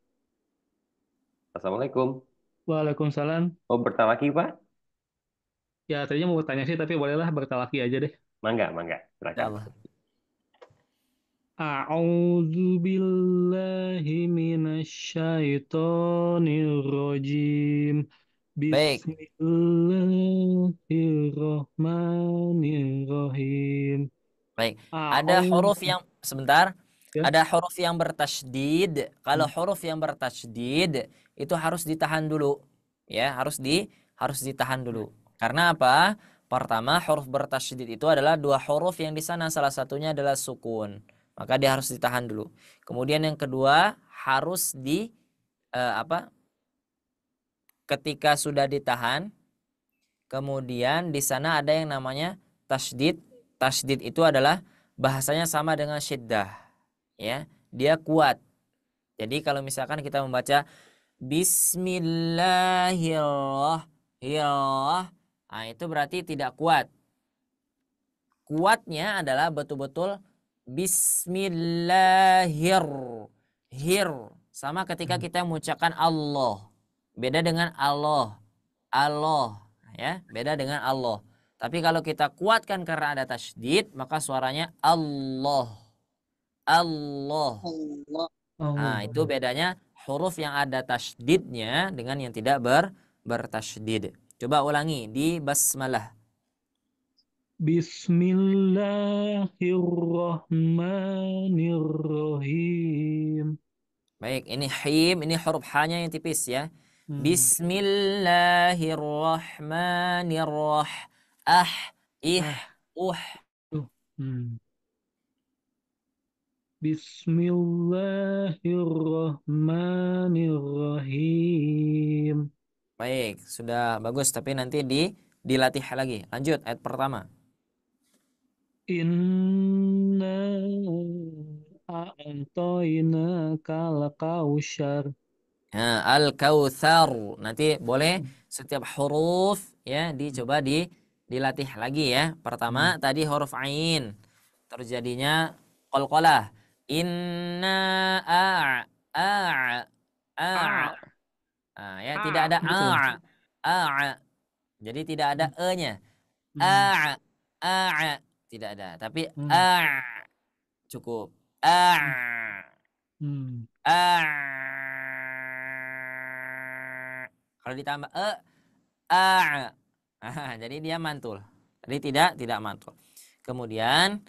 Assalamualaikum. Waalaikumsalam. Mau bertalaki Pak? Ya, tadinya mau tanya sih, tapi bolehlah bertalaki aja deh. Mangga. Silakan. A'udzu billahi minasyaitonir rajim. Baik. Bismillahirrahmanirrahim. Baik. Ada huruf yang sebentar. Ada huruf yang bertasydid. Kalau huruf yang bertasydid itu harus ditahan dulu. Ya, harus ditahan dulu. Karena apa? Pertama, huruf bertasydid itu adalah dua huruf yang di sana salah satunya adalah sukun. maka dia harus ditahan dulu. Kemudian yang kedua harus ketika sudah ditahan, kemudian di sana ada yang namanya tasydid. Tasydid itu adalah bahasanya sama dengan syiddah, ya. Dia kuat. Jadi kalau misalkan kita membaca Bismillahirrahmanirrahim, nah itu berarti tidak kuat. Kuatnya adalah betul-betul Bismillahir. Sama ketika kita mengucapkan Allah. Beda dengan Allah. Allah, ya, beda dengan Allah. Tapi kalau kita kuatkan karena ada tasydid, maka suaranya Allah. Allah. Nah, itu bedanya huruf yang ada tasydidnya dengan yang tidak bertasydid. Coba ulangi di basmalah. Bismillahirrahmanirrahim. Baik, ini him, ini huruf h-nya yang tipis ya. Bismillahirrahmanirrahim. Bismillahirrahmanirrahim. Baik, sudah bagus, tapi nanti dilatih lagi. Lanjut ayat pertama. Inna a'tainaka al-kautsar. Nah, al-kautsar. Nanti boleh setiap huruf ya dicoba dilatih lagi ya. Pertama tadi huruf ain. Terjadinya qalqalah. Inna ya tidak ada jadi tidak ada e-nya. Tidak ada, tapi cukup. Kalau ditambah jadi dia mantul. Jadi tidak mantul. Kemudian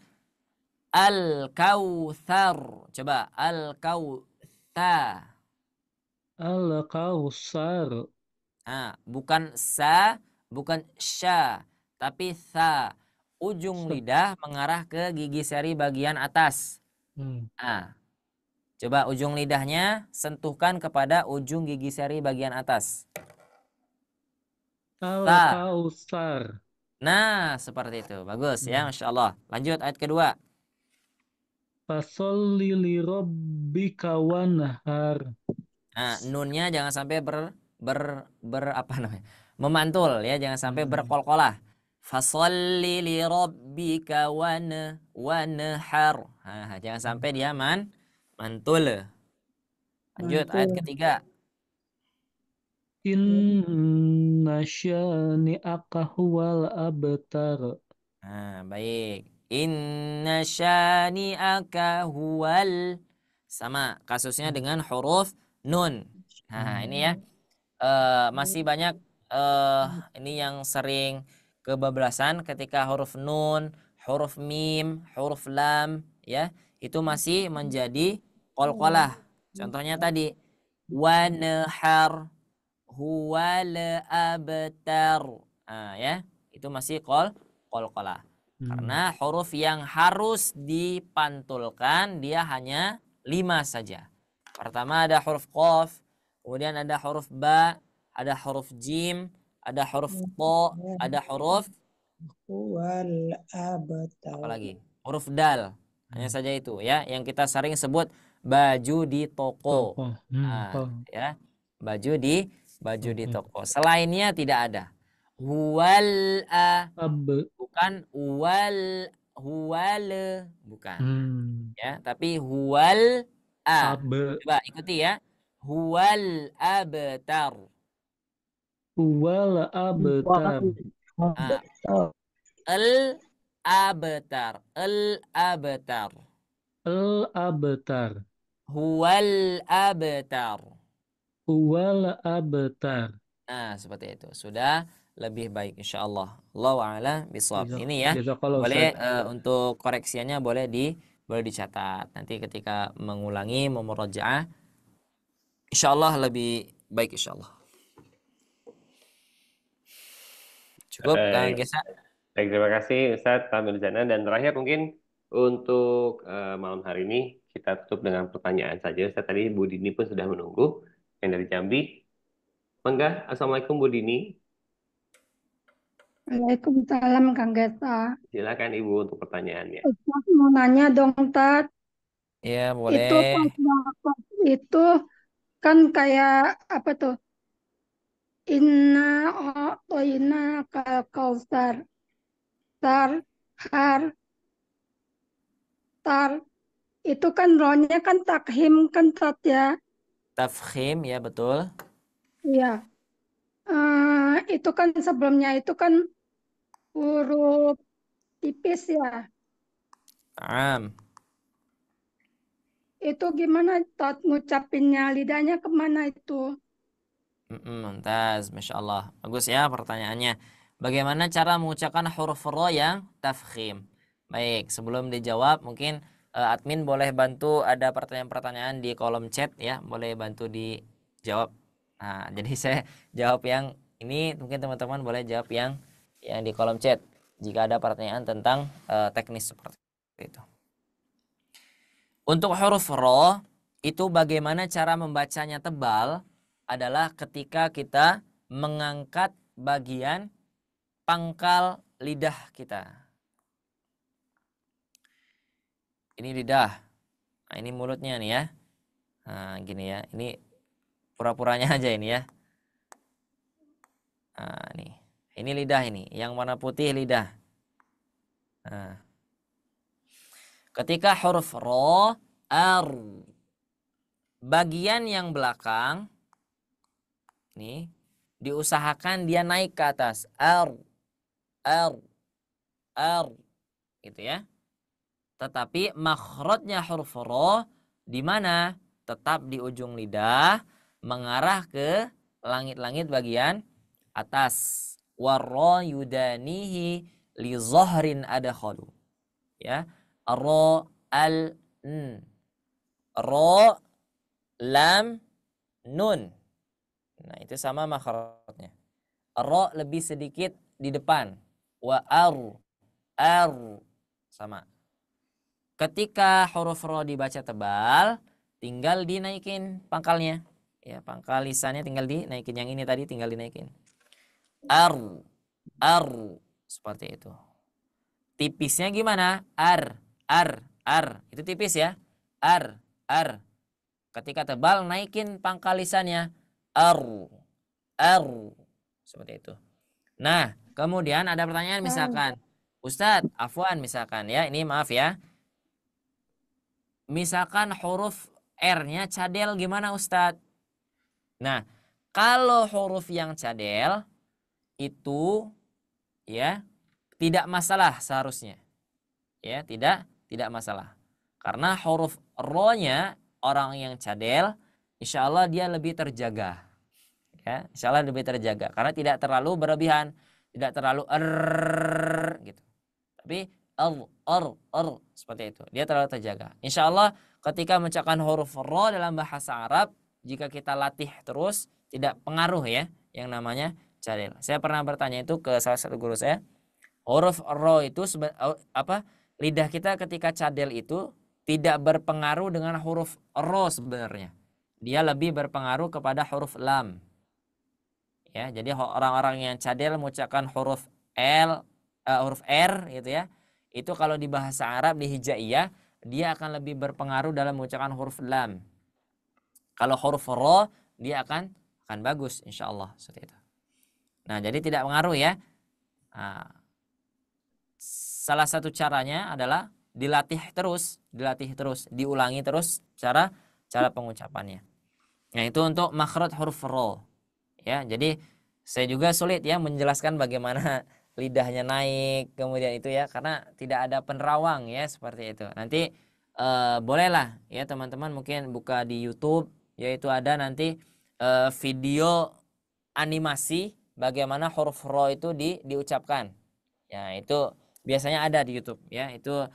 al-kautsar. Coba al-kautsar. Al-kautsar. Bukan sa, bukan sya, tapi sa. Ujung lidah mengarah ke gigi seri bagian atas. Coba ujung lidahnya sentuhkan kepada ujung gigi seri bagian atas. Al-kautsar. Nah, seperti itu. Bagus ya, Masya Allah. Lanjut ayat kedua. Fasholli li rabbika wanhar. Nah, nunnya jangan sampai memantul ya, jangan sampai berkolkolah. Fasholli li rabbika wanhar. Jangan sampai dia mantul. Lanjut ayat ketiga. Inna syani'aka huwal abtar. Baik. Inna syani'aka huwal. Sama kasusnya dengan huruf nun. Ini ya. Masih banyak ini yang sering kebablasan ketika huruf nun, huruf mim, huruf lam ya, itu masih menjadi qalqalah. Contohnya tadi wanhar huwal abtar. Ya, itu masih qalqalah. Karena huruf yang harus dipantulkan dia hanya 5 saja. Pertama ada huruf qaf, kemudian ada huruf ba, ada huruf jim, ada huruf to, ada huruf wal abtar. Apalagi? Huruf dal. Hanya saja itu ya, yang kita sering sebut baju di toko. Ya, baju di toko. Selainnya tidak ada. Huwal bukan huwal bukan. Ya, tapi huwal coba ikuti ya. Huwal abtar. Huwal abtar. Al abtar. Al abtar. Al abtar. Huwal abtar. Huwal abtar. Nah, seperti itu. Sudah lebih baik insyaallah. Allahu a'lam bishawab. Ini ya. Boleh untuk koreksiannya boleh dicatat. Nanti ketika mengulangi memurajaah insyaallah lebih baik insyaallah. Cukup Kang Gesa. Baik, terima kasih Ustadz Tamil Zanan. Dan terakhir mungkin Untuk malam hari ini kita tutup dengan pertanyaan saja. Ustaz, tadi Bu Dini pun sudah menunggu yang dari Jambi. Mangga, Assalamualaikum Bu Dini. Waalaikumsalam Kang Gesa. Silakan Ibu untuk pertanyaannya. Ustaz mau nanya dong, Tat. Ya, Itu boleh. pas wakaf itu kan kayak apa tuh? Inna a'toina kal kausar. Tar, har, tar. Itu kan rohnya kan takhim kan Tat ya. Tafkhim, ya betul. Iya. Itu kan sebelumnya itu kan huruf tipis ya. Naam. Itu gimana Tat ngucapinnya? Lidahnya kemana itu? Mumtaz, Masya Allah. Bagus ya pertanyaannya. Bagaimana cara mengucapkan huruf ro yang tafkhim? Baik, sebelum dijawab mungkin admin boleh bantu, ada pertanyaan-pertanyaan di kolom chat ya, boleh bantu dijawab. Nah, jadi saya jawab yang ini, mungkin teman-teman boleh jawab yang di kolom chat jika ada pertanyaan tentang teknis seperti itu. Untuk huruf ro itu bagaimana cara membacanya tebal adalah ketika kita mengangkat bagian pangkal lidah kita. Ini lidah. Nah, ini mulutnya nih ya. Nah, gini ya. Ini pura-puranya aja ini ya. Nah, nih. Ini lidah ini. Yang warna putih lidah. Nah. Ketika huruf ro, ar. Bagian yang belakang nih diusahakan dia naik ke atas. Ar. Gitu ya. Tetapi makhrajnya huruf ro di mana? Tetap di ujung lidah mengarah ke langit-langit bagian atas. Warra yudanihi li zahrin adkhalu. Ya. Ro al n. Ro lam nun. Nah, itu sama makhrajnya. Ro lebih sedikit di depan. Wa ar sama. Ketika huruf ro dibaca tebal, tinggal dinaikin pangkalnya. Ya, pangkal lisannya tinggal dinaikin. Yang ini tadi tinggal dinaikin. Ar. Seperti itu. Tipisnya gimana? Ar. Itu tipis ya. Ar. Ketika tebal, naikin pangkal lisannya. Ar. Seperti itu. Nah, kemudian ada pertanyaan misalkan. Ustadz, afwan misalkan ya. Ini maaf ya. Misalkan huruf R-nya cadel gimana Ustadz? Nah, kalau huruf yang cadel itu ya tidak masalah seharusnya. Ya, tidak masalah. Karena huruf ro-nya orang yang cadel insya Allah dia lebih terjaga. Ya, insya Allah lebih terjaga karena tidak terlalu berlebihan, tidak terlalu gitu. Tapi seperti itu. Dia terlalu terjaga. Insya Allah ketika mengucapkan huruf ro dalam bahasa Arab, jika kita latih terus, tidak pengaruh ya yang namanya cadel. Saya pernah bertanya itu ke salah satu guru saya. Huruf ro itu lidah kita ketika cadel itu tidak berpengaruh dengan huruf ro sebenarnya. Dia lebih berpengaruh kepada huruf lam. Ya, jadi orang-orang yang cadel mengucapkan huruf huruf R gitu ya. Itu kalau di bahasa Arab di hijaiyah dia akan lebih berpengaruh dalam mengucapkan huruf lam. Kalau huruf ro dia akan bagus insyaallah seperti itu. Nah, jadi tidak pengaruh ya. Nah, salah satu caranya adalah dilatih terus, diulangi terus cara pengucapannya. Nah, itu untuk makhraj huruf ro. Ya, jadi saya juga sulit ya menjelaskan bagaimana lidahnya naik kemudian itu ya karena tidak ada penerawang ya seperti itu. Nanti bolehlah ya teman-teman mungkin buka di YouTube yaitu ada nanti video animasi bagaimana huruf ro itu diucapkan. Ya, itu biasanya ada di YouTube ya. Itu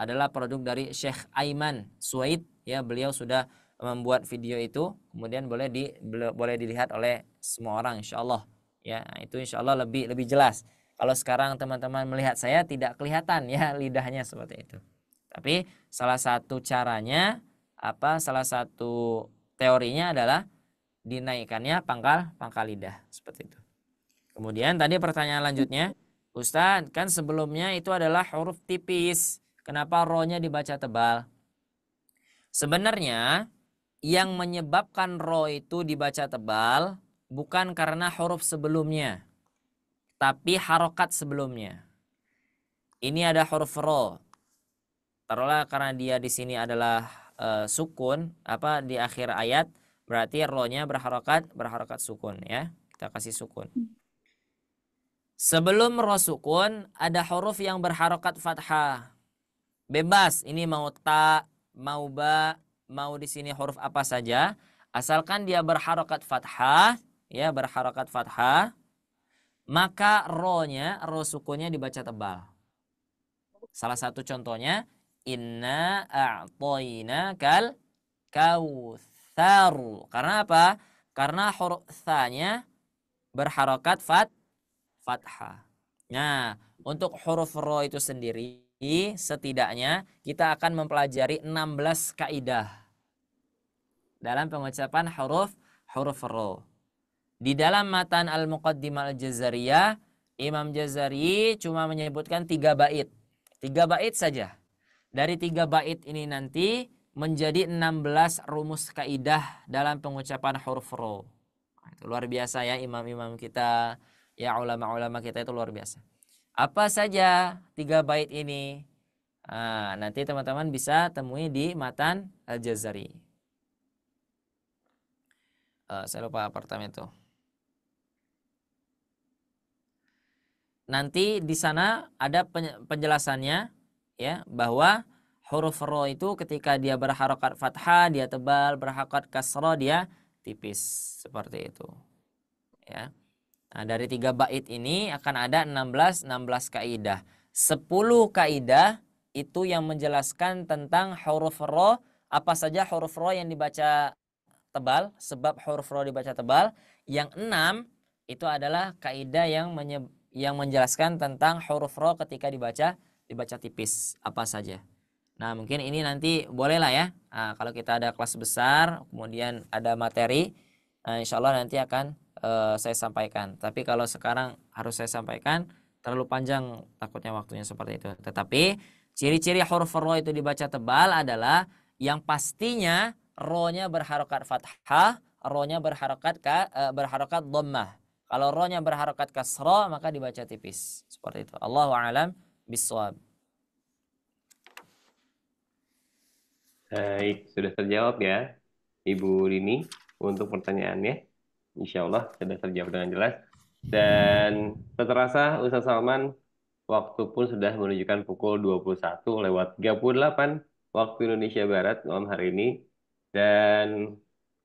adalah produk dari Syekh Aiman Suwaid ya, beliau sudah membuat video itu kemudian boleh dilihat oleh semua orang insyaallah. Ya, itu insya Allah lebih jelas. Kalau sekarang teman-teman melihat saya tidak kelihatan ya lidahnya seperti itu. Tapi salah satu caranya salah satu teorinya adalah dinaikkannya pangkal lidah seperti itu. Kemudian tadi pertanyaan lanjutnya, Ustadz, kan sebelumnya itu adalah huruf tipis. Kenapa ro-nya dibaca tebal? Sebenarnya yang menyebabkan ro itu dibaca tebal bukan karena huruf sebelumnya, tapi harokat sebelumnya. Ini ada huruf ro. Taruhlah karena dia di sini adalah sukun, di akhir ayat, berarti ro-nya berharokat sukun ya. Kita kasih sukun. Sebelum ro sukun ada huruf yang berharokat fathah. Bebas, ini mau ta, mau ba, mau di sini huruf apa saja, asalkan dia berharokat fathah, ya berharokat fathah, maka ro-nya, ro sukunnya dibaca tebal. Salah satu contohnya, inna a'toinakal kautsar. Karena apa? Karena huruf tha-nya berharokat fathah. Nah, untuk huruf ro itu sendiri setidaknya kita akan mempelajari 16 kaidah dalam pengucapan huruf ro. Di dalam matan Al-Muqaddimah Al-Jazariyah, Imam Jazari cuma menyebutkan 3 bait. 3 bait saja. Dari 3 bait ini nanti menjadi 16 rumus kaidah dalam pengucapan huruf ro. Itu luar biasa ya imam-imam kita, ya ulama-ulama kita itu luar biasa. Apa saja 3 bait ini? Nanti teman-teman bisa temui di matan Al-Jazari. Saya lupa pertama itu. Nanti di sana ada penjelasannya ya, bahwa huruf ro itu ketika dia berharokat fathah dia tebal, berharokat kasroh dia tipis, seperti itu. Ya. Nah, dari 3 bait ini akan ada 16 kaidah. 10 kaidah itu yang menjelaskan tentang huruf ro, apa saja huruf ro yang dibaca tebal, sebab huruf ro dibaca tebal. Yang 6 itu adalah kaidah yang menjelaskan tentang huruf ro ketika dibaca tipis, apa saja. Nah, mungkin ini nanti bolehlah ya. Kalau kita ada kelas besar, kemudian ada materi, insya Allah nanti akan saya sampaikan. Tapi kalau sekarang harus saya sampaikan terlalu panjang, takutnya waktunya seperti itu. Tetapi ciri-ciri huruf ro itu dibaca tebal adalah yang pastinya ro-nya berharokat fathah, ro-nya berharokat dhammah. Kalau ro-nya berharokat kasra maka dibaca tipis. Seperti itu. Allahu a'lam bishawab. Baik, sudah terjawab ya Ibu Rini untuk pertanyaannya. Insya Allah sudah terjawab dengan jelas. Dan terasa Ustaz Salman, waktu pun sudah menunjukkan pukul 21:38 waktu Indonesia Barat malam hari ini. Dan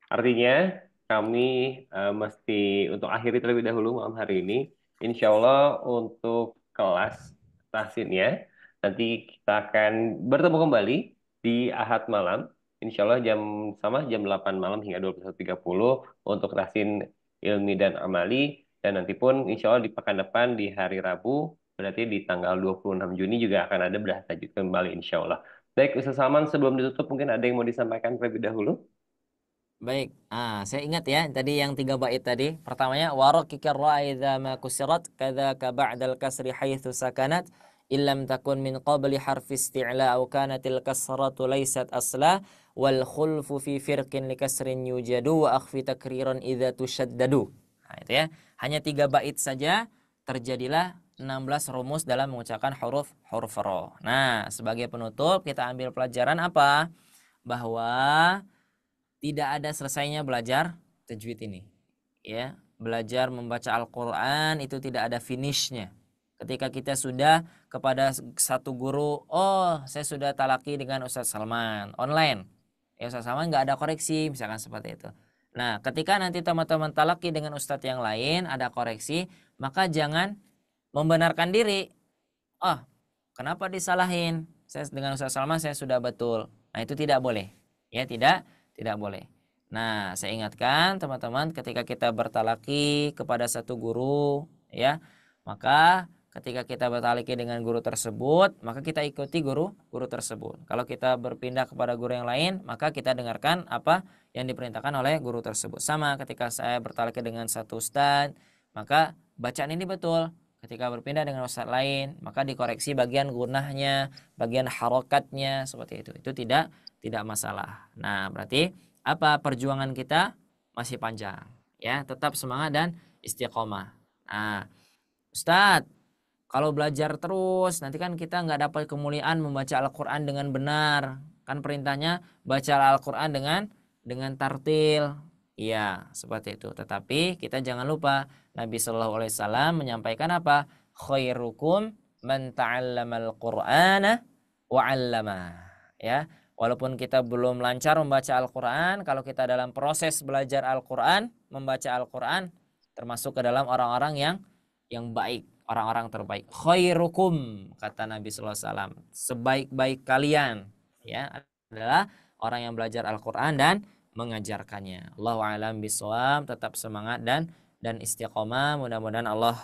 artinya kami mesti untuk akhiri terlebih dahulu malam hari ini. Insya Allah untuk kelas tahsinnya nanti kita akan bertemu kembali di Ahad malam. Insya Allah jam 8 malam hingga 21:30 untuk tahsin ilmi dan amali. Dan nanti pun insya Allah di pekan depan di hari Rabu, berarti di tanggal 26 Juni juga akan ada bedah tajwid kembali insya Allah. Baik Ustaz Salman, sebelum ditutup mungkin ada yang mau disampaikan terlebih dahulu? Baik, saya ingat ya tadi yang 3 bait tadi. Pertamanya warakikar ra idza ma kusirat kadzaka ba'dal kasri haitsu sakanat illam takun min qabli harfi isti'la aw kanatil kasratu laysat asla wal khulfu fi firqin li kasrin yujadu wa akhfi takriran idza tushaddadu. Nah, itu ya. Hanya 3 bait saja terjadilah 16 rumus dalam mengucapkan huruf ro. Nah, sebagai penutup kita ambil pelajaran apa? Bahwa tidak ada selesainya belajar tajwid ini. Ya, belajar membaca Al-Qur'an itu tidak ada finishnya. Ketika kita sudah kepada satu guru, saya sudah talaki dengan Ustaz Salman online. Ya, Ustaz Salman nggak ada koreksi, misalkan seperti itu. Nah, ketika nanti teman-teman talaki dengan Ustadz yang lain ada koreksi, maka jangan membenarkan diri. Kenapa disalahin? Saya dengan Ustaz Salman saya sudah betul. Nah, itu tidak boleh. Ya, tidak boleh. Nah, saya ingatkan teman-teman ketika kita bertalaki kepada satu guru, ya, maka ketika kita bertalaki dengan guru tersebut, maka kita ikuti guru tersebut. Kalau kita berpindah kepada guru yang lain, maka kita dengarkan apa yang diperintahkan oleh guru tersebut. Sama ketika saya bertalaki dengan satu ustadz, maka bacaan ini betul. Ketika berpindah dengan ustadz lain, maka dikoreksi bagian gunahnya, bagian harokatnya, seperti itu. Itu tidak masalah. Nah, berarti apa, perjuangan kita masih panjang, ya. Tetap semangat dan istiqomah. Nah, Ustadz, kalau belajar terus, nanti kan kita nggak dapat kemuliaan membaca Al-Quran dengan benar. Kan perintahnya baca Al-Quran dengan tartil. Iya, seperti itu. Tetapi kita jangan lupa, Nabi Shallallahu Alaihi Wasallam menyampaikan apa? Khairukum man ta'allamal Qur'ana wa 'allama. Ya, walaupun kita belum lancar membaca Al-Quran, kalau kita dalam proses belajar Al-Quran, membaca Al-Quran, termasuk ke dalam orang-orang yang baik, orang-orang terbaik. Khairukum, kata Nabi Sallallahu Alaihi Wasallam, sebaik-baik kalian, ya, adalah orang yang belajar Al-Quran dan mengajarkannya. Allahu a'lam bishawab. Tetap semangat dan istiqomah. Mudah-mudahan Allah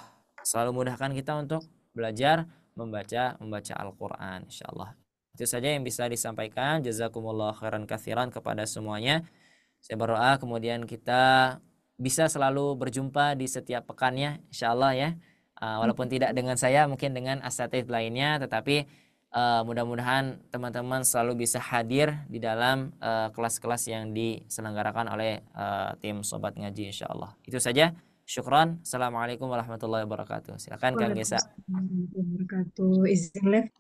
selalu mudahkan kita untuk belajar membaca Al-Quran, insyaallah. Itu saja yang bisa disampaikan. Jazakumullah khairan katsiran kepada semuanya. Saya berdoa kemudian kita bisa selalu berjumpa di setiap pekannya, insyaallah ya. Walaupun tidak dengan saya, mungkin dengan asatidz lainnya, tetapi mudah-mudahan teman-teman selalu bisa hadir di dalam kelas-kelas yang diselenggarakan oleh tim Sobat Ngaji, insyaallah. Itu saja. Syukran. Assalamualaikum warahmatullahi wabarakatuh. Silakan Kang Gesa. Wabarakatuh. Izin live.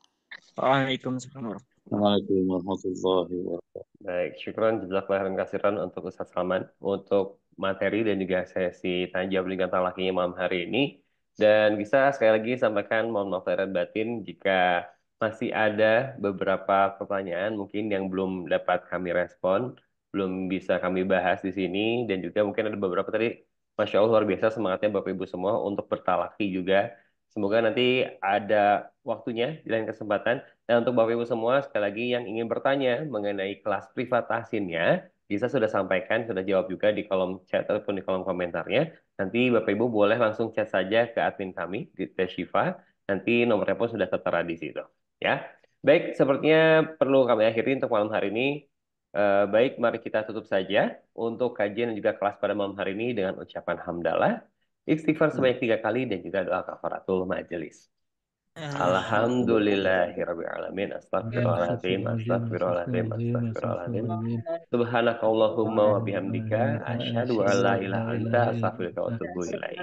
Waalaikumsalam. Waalaikumsalam warahmatullahi wabarakatuh. Baik, syukran jazakallahu khairan katsiran untuk Ustaz Salman untuk materi dan juga sesi tanya jawab lingkaran talakinya malam hari ini. Dan bisa sekali lagi sampaikan mohon maaf lahir dan batin jika masih ada beberapa pertanyaan mungkin yang belum dapat kami respon, belum bisa kami bahas di sini, dan juga mungkin ada beberapa tadi, Masya Allah luar biasa semangatnya Bapak Ibu semua untuk bertalaki juga. Semoga nanti ada waktunya di lain kesempatan. Dan untuk Bapak Ibu semua, sekali lagi yang ingin bertanya mengenai kelas privat tahsinnya, bisa sudah sampaikan, sudah jawab juga di kolom chat ataupun di kolom komentarnya. Nanti Bapak Ibu boleh langsung chat saja ke admin kami di Teshifa. Nanti nomornya pun sudah tertera di situ. Ya, baik. Sepertinya perlu kami akhiri untuk malam hari ini. Baik, mari kita tutup saja untuk kajian dan juga kelas pada malam hari ini dengan ucapan hamdalah, istighfar sebanyak 3 kali dan juga doa kafaratul majelis. Alhamdulillahirabbil alamin. Astagfirullahaladzim, astagfirullahaladzim, astagfirullahaladzim. Subhanakallahumma wa bihamdika asyhadu an la ilaha anta astaghfiruka wa atubu ilaik.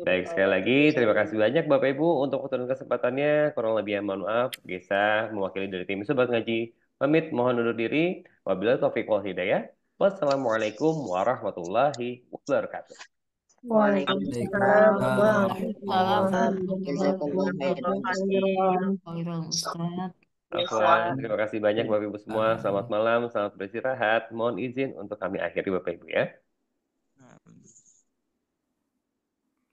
Baik, sekali lagi terima kasih banyak Bapak Ibu untuk waktu dan kesempatannya. Kurang lebih mohon maaf, Gesa mewakili dari tim Sobat Ngaji pamit mohon undur diri. Wabillahi taufiq wal hidayah. Wassalamualaikum warahmatullahi wabarakatuh. Waalaikumsalam Afwan, terima kasih banyak Bapak Ibu semua. Selamat malam, selamat beristirahat. Mohon izin untuk kami akhiri Bapak Ibu ya.